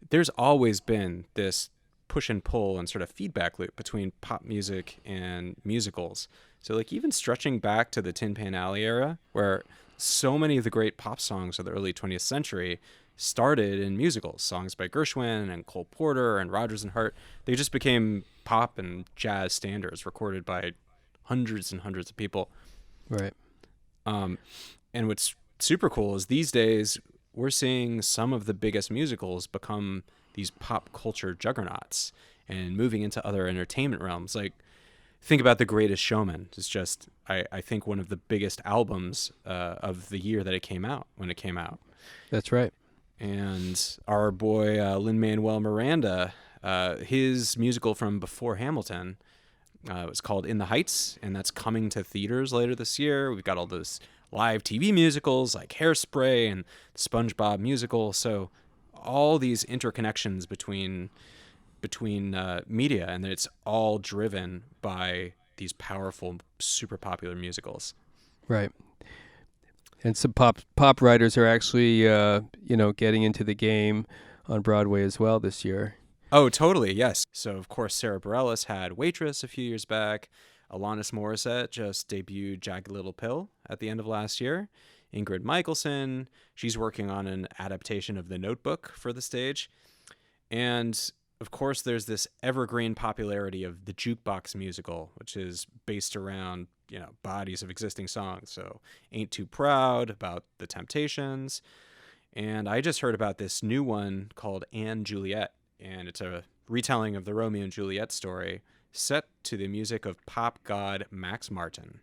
there's always been this push and pull and sort of feedback loop between pop music and musicals. So like even stretching back to the Tin Pan Alley era, where so many of the great pop songs of the early 20th century started in musicals. Songs by Gershwin and Cole Porter and Rodgers and Hart. They just became pop and jazz standards recorded by hundreds and hundreds of people. Right. And what's super cool is these days we're seeing some of the biggest musicals become these pop culture juggernauts and moving into other entertainment realms. Like, think about The Greatest Showman. It's just, I think, one of the biggest albums of the year that it came out, when it came out. That's right. And our boy Lin-Manuel Miranda, his musical from before Hamilton, was called In the Heights, and that's coming to theaters later this year. We've got all those live TV musicals like Hairspray and the SpongeBob musical. So all these interconnections between media, and it's all driven by these powerful, super popular musicals. Right. And some pop writers are actually, getting into the game on Broadway as well this year. Oh, totally, yes. So, of course, Sarah Bareilles had Waitress a few years back. Alanis Morissette just debuted Jagged Little Pill at the end of last year. Ingrid Michaelson, she's working on an adaptation of The Notebook for the stage. And, of course, there's this evergreen popularity of the jukebox musical, which is based around, bodies of existing songs. So, Ain't Too Proud, about the Temptations. And I just heard about this new one called Anne Juliet. And it's a retelling of the Romeo and Juliet story set to the music of pop god Max Martin.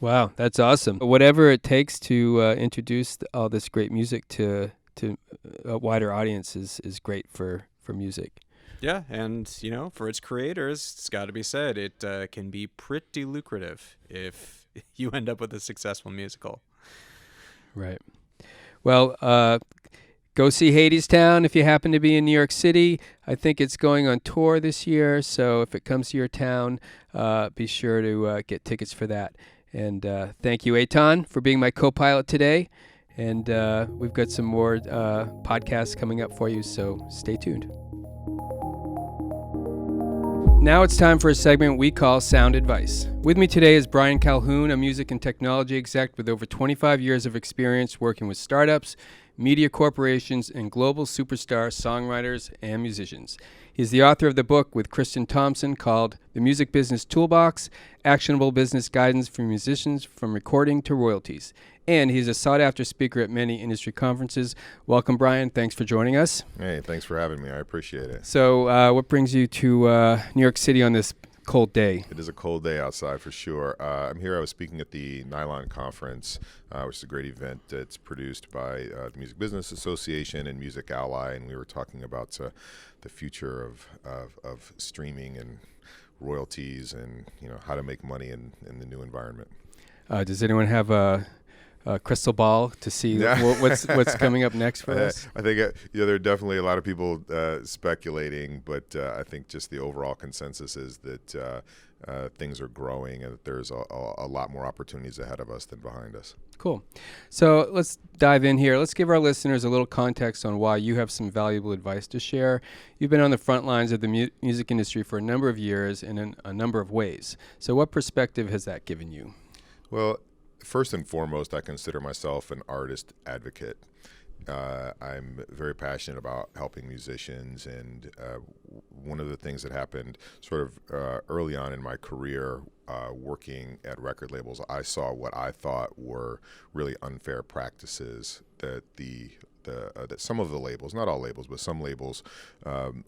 Wow, that's awesome. Whatever it takes to introduce all this great music to a wider audience is great for music. Yeah, and, for its creators, it's got to be said, it can be pretty lucrative if you end up with a successful musical. Right. Well, go see Hadestown if you happen to be in New York City. I think it's going on tour this year, so if it comes to your town, be sure to get tickets for that. And thank you, Eitan, for being my co-pilot today. And we've got some more podcasts coming up for you, so stay tuned. Now it's time for a segment we call Sound Advice. With me today is Brian Calhoun, a music and technology exec with over 25 years of experience working with startups, media corporations, and global superstar songwriters and musicians. He's the author of the book with Kristen Thompson called The Music Business Toolbox, Actionable Business Guidance for Musicians from Recording to Royalties. And he's a sought-after speaker at many industry conferences. Welcome, Brian. Thanks for joining us. Hey, thanks for having me. I appreciate it. So what brings you to New York City on this cold day? It is a cold day outside for sure. I'm here. I was speaking at the Nylon Conference, which is a great event that's produced by the Music Business Association and Music Ally, and we were talking about the future of streaming and royalties and how to make money in the new environment. Does anyone have a crystal ball to see what's coming up next for us? I think there are definitely a lot of people speculating, but I think just the overall consensus is that things are growing and that there's a lot more opportunities ahead of us than behind us. Cool. So let's dive in here. Let's give our listeners a little context on why you have some valuable advice to share. You've been on the front lines of the music industry for a number of years and in a number of ways. So what perspective has that given you? Well, first and foremost, I consider myself an artist advocate. I'm very passionate about helping musicians, and one of the things that happened sort of early on in my career working at record labels, I saw what I thought were really unfair practices that that some of the labels, not all labels, but some labels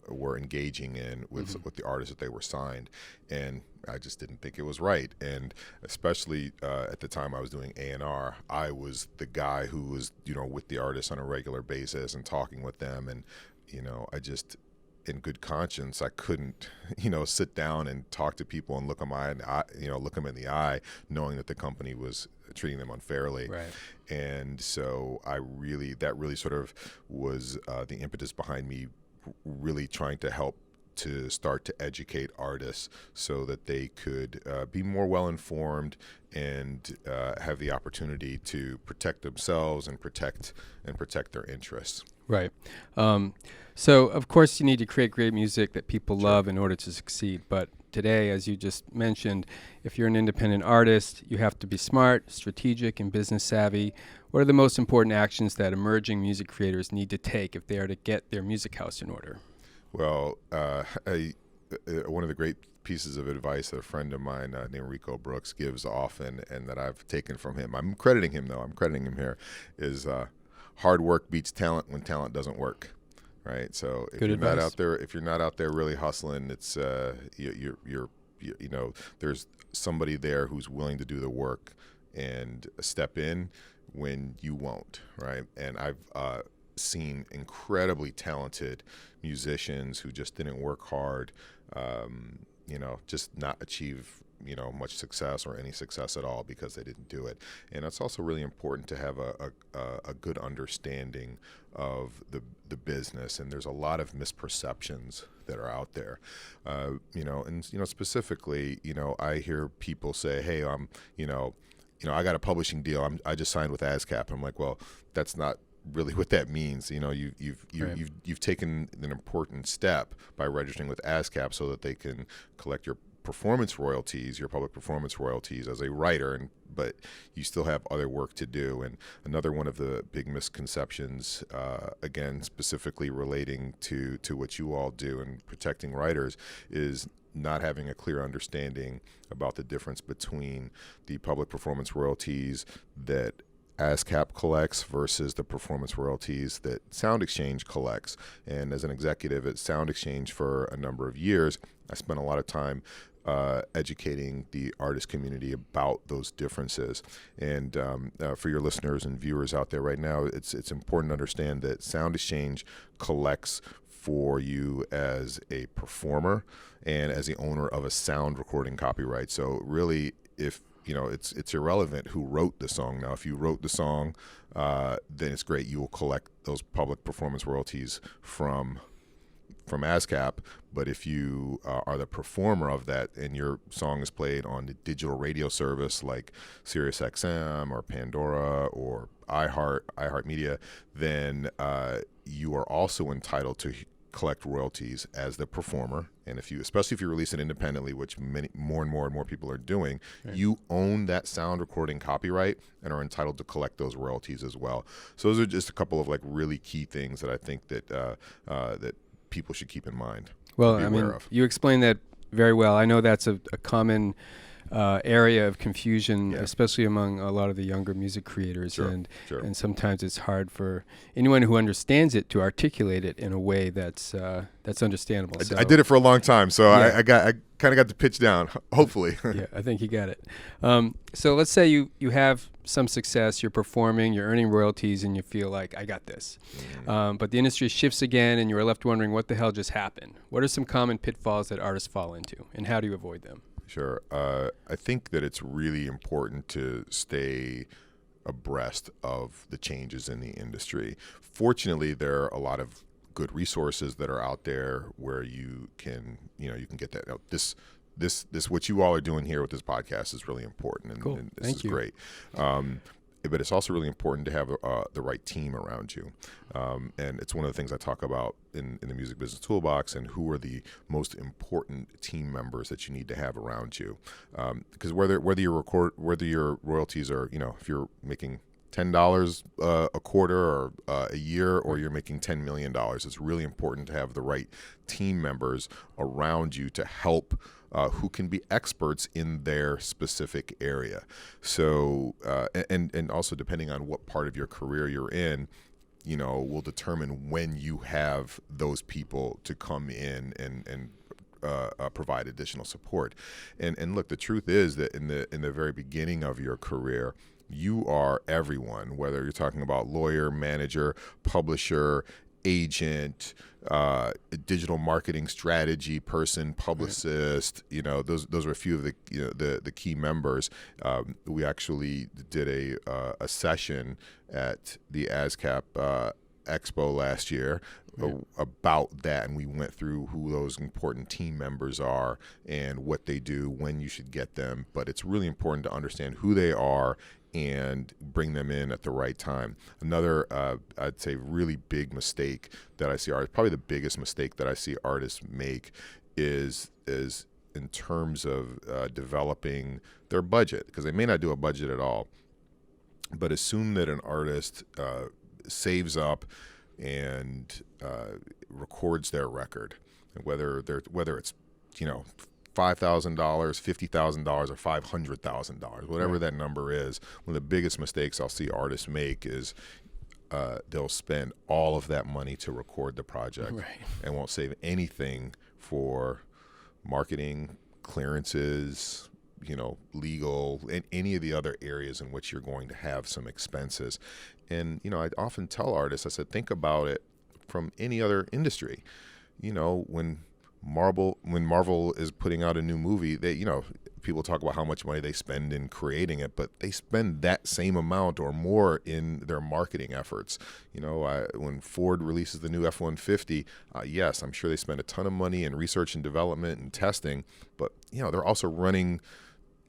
were engaging in with the artists that they were signed, and I just didn't think it was right. And especially at the time I was doing A&R, I was the guy who was with the artists on a regular basis and talking with them, and I just, in good conscience, I couldn't sit down and talk to people and look them in the eye, knowing that the company was treating them unfairly. Right. And so that really sort of was the impetus behind me really trying to help to start to educate artists so that they could be more well-informed and have the opportunity to protect themselves and protect their interests. Right. So, of course, you need to create great music that people love in order to succeed. But today, as you just mentioned, if you're an independent artist, you have to be smart, strategic, and business savvy. What are the most important actions that emerging music creators need to take if they are to get their music house in order? Well, one of the great pieces of advice that a friend of mine named Rico Brooks gives often, and that I've taken from him, I'm crediting him here, is hard work beats talent when talent doesn't work. Right. So if you're not out there really hustling, it's there's somebody there who's willing to do the work and step in when you won't. Right. And I've seen incredibly talented musicians who just didn't work hard, just not achieve much success or any success at all because they didn't do it. And it's also really important to have a good understanding of the business. And there's a lot of misperceptions that are out there, specifically, I hear people say, hey, I got a publishing deal. I just signed with ASCAP. I'm like, well, that's not really what that means. You've taken an important step by registering with Ascap so that they can collect your performance royalties, your public performance royalties as a writer, but you still have other work to do. And another one of the big misconceptions, again, specifically relating to what you all do in protecting writers, is not having a clear understanding about the difference between the public performance royalties that Ascap collects versus the performance royalties that Sound Exchange collects. And as an executive at Sound Exchange for a number of years, I spent a lot of time educating the artist community about those differences. And for your listeners and viewers out there right now, it's important to understand that Sound Exchange collects for you as a performer and as the owner of a sound recording copyright. So really, if it's irrelevant who wrote the song. Now, if you wrote the song, then it's great. You will collect those public performance royalties from Ascap. But if you are the performer of that and your song is played on the digital radio service like SiriusXM or Pandora or iHeartMedia, then you are also entitled to collect royalties as the performer. And especially if you release it independently, which more and more people are doing, right, you own that sound recording copyright and are entitled to collect those royalties as well. So those are just a couple of really key things that I think that that people should keep in mind. Well, I mean, you explained that very well. I know that's a common area of confusion, especially among a lot of the younger music creators, and sometimes it's hard for anyone who understands it to articulate it in a way that's understandable. I did it for a long time, so I kind of got the pitch down. Hopefully, yeah, I think you got it. So let's say you have some success, you're performing, you're earning royalties, and you feel like I got this. But the industry shifts again, and you're left wondering what the hell just happened. What are some common pitfalls that artists fall into, and how do you avoid them? Sure. I think that it's really important to stay abreast of the changes in the industry. Fortunately, there are a lot of good resources that are out there where you can get that. This what you all are doing here with this podcast is really important, and, cool. and this Thank is you. great. But it's also really important to have the right team around you. And it's one of the things I talk about in the Music Business Toolbox, and who are the most important team members that you need to have around you. Because whether your royalties are, if you're making $10 a quarter or a year, or you're making $10 million, it's really important to have the right team members around you to help who can be experts in their specific area. So, and also depending on what part of your career you're in, will determine when you have those people to come in and provide additional support. And look, the truth is that in the very beginning of your career, you are everyone, whether you're talking about lawyer, manager, publisher, agent, digital marketing strategy person, publicist. Those are a few of the key members. We actually did a session at the Ascap Expo last year about that, and we went through who those important team members are and what they do, when you should get them. But it's really important to understand who they are and bring them in at the right time. Another, I'd say, really big mistake that I see probably the biggest mistake that I see artists make is in terms of developing their budget, because they may not do a budget at all, but assume that an artist saves up and records their record, and whether it's $5,000, $50,000, or $500,000, whatever that number is. One of the biggest mistakes I'll see artists make is they'll spend all of that money to record the project, and won't save anything for marketing, clearances, legal, and any of the other areas in which you're going to have some expenses. And I often tell artists, I said, think about it from any other industry. When Marvel is putting out a new movie, they, people talk about how much money they spend in creating it, but they spend that same amount or more in their marketing efforts. When Ford releases the new F-150, yes, I'm sure they spend a ton of money in research and development and testing, but they're also running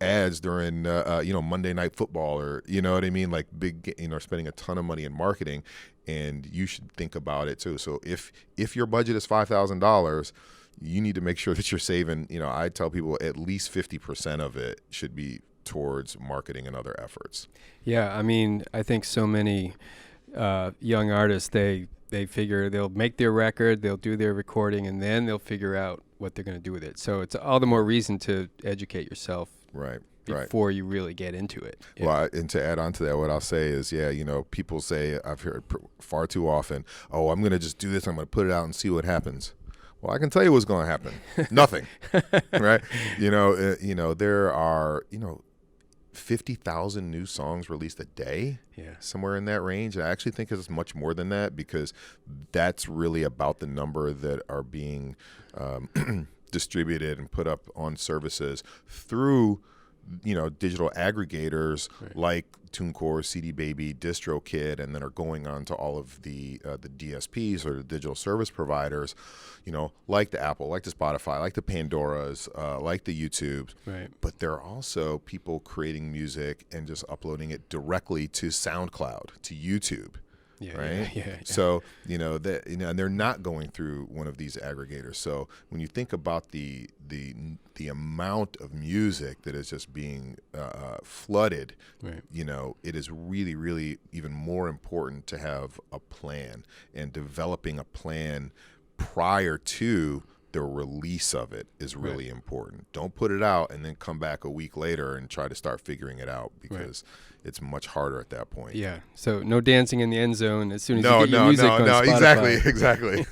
ads during Monday Night Football, or you know what I mean, like big, spending a ton of money in marketing. And you should think about it too. So if your budget is $5,000, you need to make sure that you're saving. I tell people at least 50% of it should be towards marketing and other efforts. Yeah, I mean, I think so many young artists, they figure they'll make their record, they'll do their recording, and then they'll figure out what they're going to do with it. So it's all the more reason to educate yourself. Right. Before you really get into it. Yeah. Well, and to add on to that, what I'll say is, people say, I've heard far too often, oh, I'm going to just do this, I'm going to put it out and see what happens. Well, I can tell you what's going to happen. Nothing. Right? There are, 50,000 new songs released a day, somewhere in that range. And I actually think it's much more than that, because that's really about the number that are being distributed and put up on services through digital aggregators like TuneCore, CD Baby, DistroKid, and then are going on to all of the DSPs or the digital service providers, like the Apple, like the Spotify, like the Pandoras, like the YouTubes. Right. But there are also people creating music and just uploading it directly to SoundCloud, to YouTube. Yeah, right. Yeah. So and they're not going through one of these aggregators. So when you think about the amount of music that is just being flooded, right. It is really, really even more important to have a plan, and developing a plan prior to the release of it is really important. Don't put it out and then come back a week later and try to start figuring it out, because it's much harder at that point. Yeah. So no dancing in the end zone as soon as you get your music on Spotify. Exactly.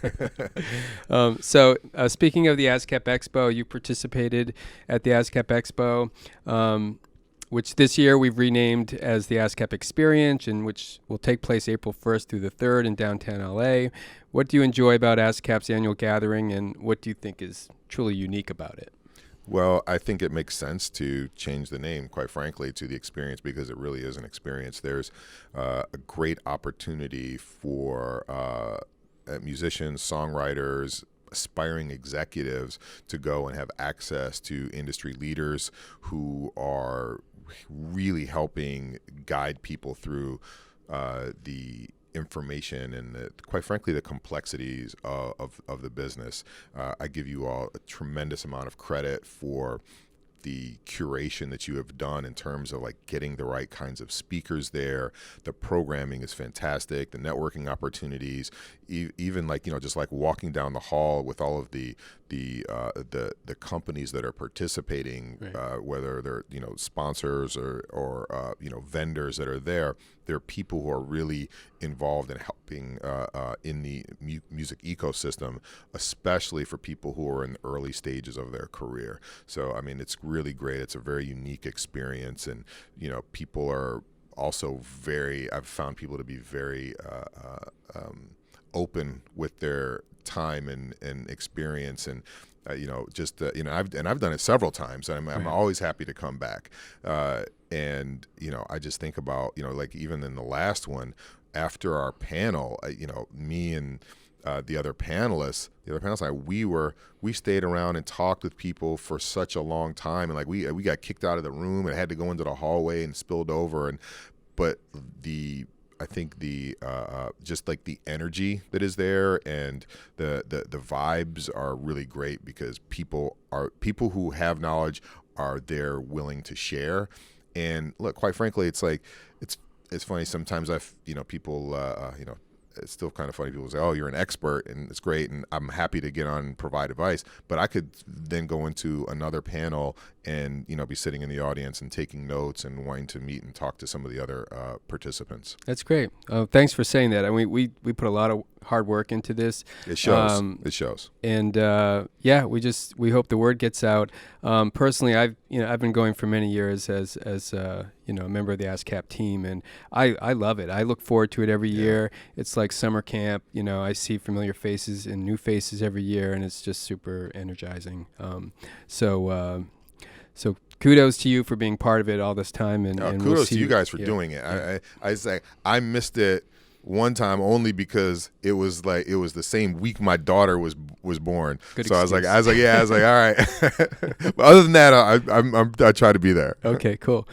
So speaking of the Ascap Expo, you participated at the Ascap Expo, which this year we've renamed as the Ascap Experience, and which will take place April 1st through the 3rd in downtown LA. What do you enjoy about Ascap's annual gathering, and what do you think is truly unique about it? Well, I think it makes sense to change the name, quite frankly, to the Experience, because it really is an experience. There's a great opportunity for musicians, songwriters, aspiring executives to go and have access to industry leaders who are really helping guide people through the information and quite frankly the complexities of the business. I give you all a tremendous amount of credit for the curation that you have done in terms of like getting the right kinds of speakers there. The programming is fantastic. The networking opportunities, even like just like walking down the hall with all of the companies that are participating, whether they're sponsors or vendors that are there. There are people who are really involved in helping in the music ecosystem, especially for people who are in the early stages of their career. So, I mean, it's really great. It's a very unique experience, and people are also I've found people to be very open with their time and experience, and I've done it several times, and I'm always happy to come back. And I just think about like even in the last one, after our panel, me and the other panelists, we stayed around and talked with people for such a long time, and like we got kicked out of the room and had to go into the hallway and spilled over, but I think just like the energy that is there and the vibes are really great, because people who have knowledge are there willing to share. And look, quite frankly, it's like it's funny sometimes. People it's still kind of funny. People say, "Oh, you're an expert," and it's great, and I'm happy to get on and provide advice. But I could then go into another panel and be sitting in the audience and taking notes and wanting to meet and talk to some of the other participants. That's great. Thanks for saying that. I mean, we put a lot of hard work into this. It shows. It shows. And we hope the word gets out. Personally, I've been going for many years as a member of the Ascap team, and I love it. I look forward to it every year. It's like summer camp. I see familiar faces and new faces every year, and it's just super energizing. So kudos to you for being part of it all this time, and kudos to you guys for doing it. I say I missed it one time only because it was the same week my daughter was born. Good so excuse. I was like, all right. But other than that, I try to be there. Okay, cool.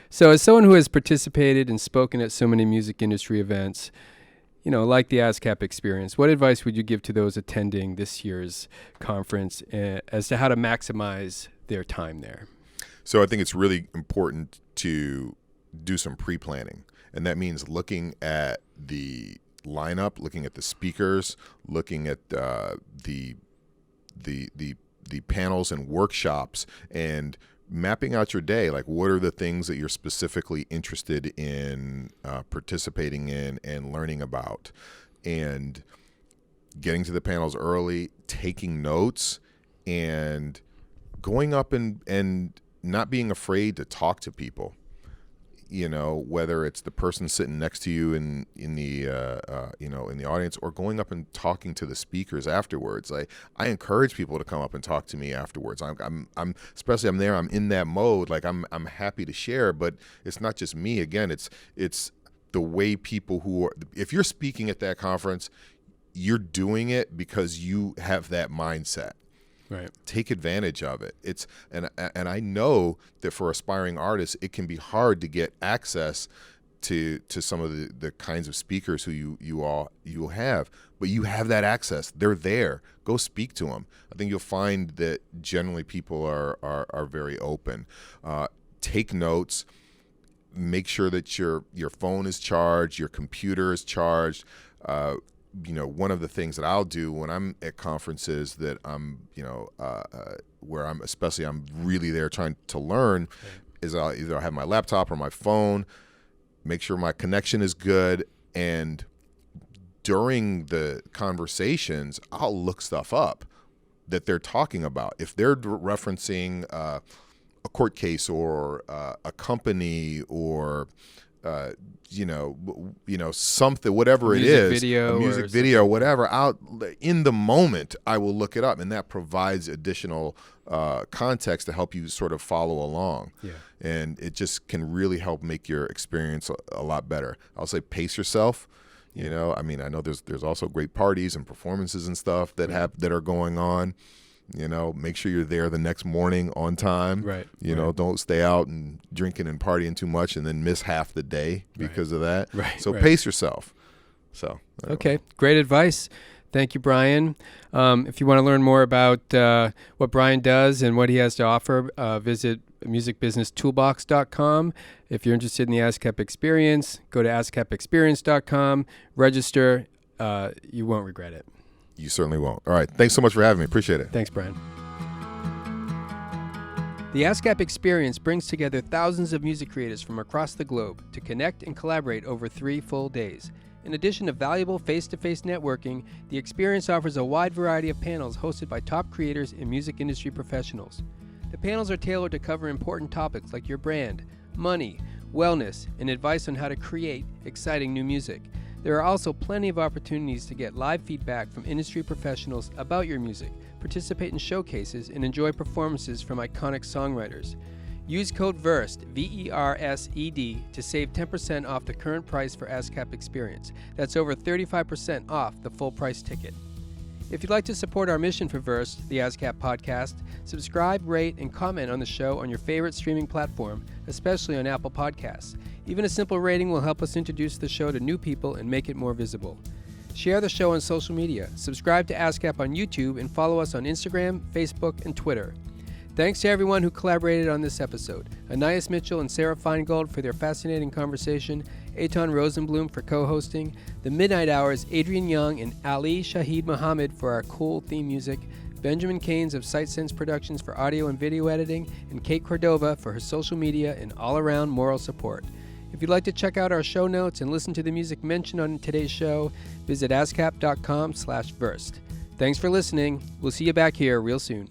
So as someone who has participated and spoken at so many music industry events, like the Ascap experience, what advice would you give to those attending this year's conference as to how to maximize their time there? So I think it's really important to do some pre-planning. And that means looking at the lineup, looking at the speakers, looking at the panels and workshops, and mapping out your day. Like, what are the things that you're specifically interested in participating in and learning about, and getting to the panels early, taking notes, and going up and not being afraid to talk to people. Whether it's the person sitting next to you in the audience, or going up and talking to the speakers afterwards. I encourage people to come up and talk to me afterwards. I'm especially I'm there. I'm in that mode. Like I'm happy to share, but it's not just me. Again, it's the way people who are. If you're speaking at that conference, you're doing it because you have that mindset. Right. Take advantage of it. And I know that for aspiring artists, it can be hard to get access to some of the kinds of speakers who you have, but you have that access. They're there. Go speak to them. I think you'll find that generally people are very open. Take notes. Make sure that your phone is charged, your computer is charged. One of the things that I'll do when I'm at conferences that I'm really there trying to learn is I'll either have my laptop or my phone, make sure my connection is good, and during the conversations, I'll look stuff up that they're talking about. If they're referencing a court case or a company or something, whatever it is, a music video, whatever, in the moment, I will look it up, and that provides additional context to help you sort of follow along. Yeah. And it just can really help make your experience a lot better. I'll say pace yourself. I know there's also great parties and performances and stuff that are going on. Make sure you're there the next morning on time. Right. Don't stay out and drinking and partying too much and then miss half the day because of that. Right. So pace yourself. So. Okay. Great advice. Thank you, Brian. If you want to learn more about what Brian does and what he has to offer, visit musicbusinesstoolbox.com. If you're interested in the Ascap experience, go to ascapexperience.com, register. You won't regret it. You certainly won't. All right. Thanks so much for having me. Appreciate it. Thanks, Brian. The Ascap Experience brings together thousands of music creators from across the globe to connect and collaborate over 3 full days. In addition to valuable face-to-face networking, the experience offers a wide variety of panels hosted by top creators and music industry professionals. The panels are tailored to cover important topics like your brand, money, wellness, and advice on how to create exciting new music. There are also plenty of opportunities to get live feedback from industry professionals about your music, participate in showcases, and enjoy performances from iconic songwriters. Use code VERSED, VERSED, to save 10% off the current price for Ascap Experience. That's over 35% off the full price ticket. If you'd like to support our mission for VERSED, the Ascap podcast, subscribe, rate, and comment on the show on your favorite streaming platform, especially on Apple Podcasts. Even a simple rating will help us introduce the show to new people and make it more visible. Share the show on social media, subscribe to Ascap on YouTube, and follow us on Instagram, Facebook, and Twitter. Thanks to everyone who collaborated on this episode. Anaïs Mitchell and Sarah Feingold for their fascinating conversation, Eitan Rosenbloom for co-hosting, The Midnight Hours, Adrian Young and Ali Shahid Muhammad for our cool theme music, Benjamin Keynes of Sight Sense Productions for audio and video editing, and Kate Cordova for her social media and all-around moral support. If you'd like to check out our show notes and listen to the music mentioned on today's show, visit ascap.com/versed. Thanks for listening. We'll see you back here real soon.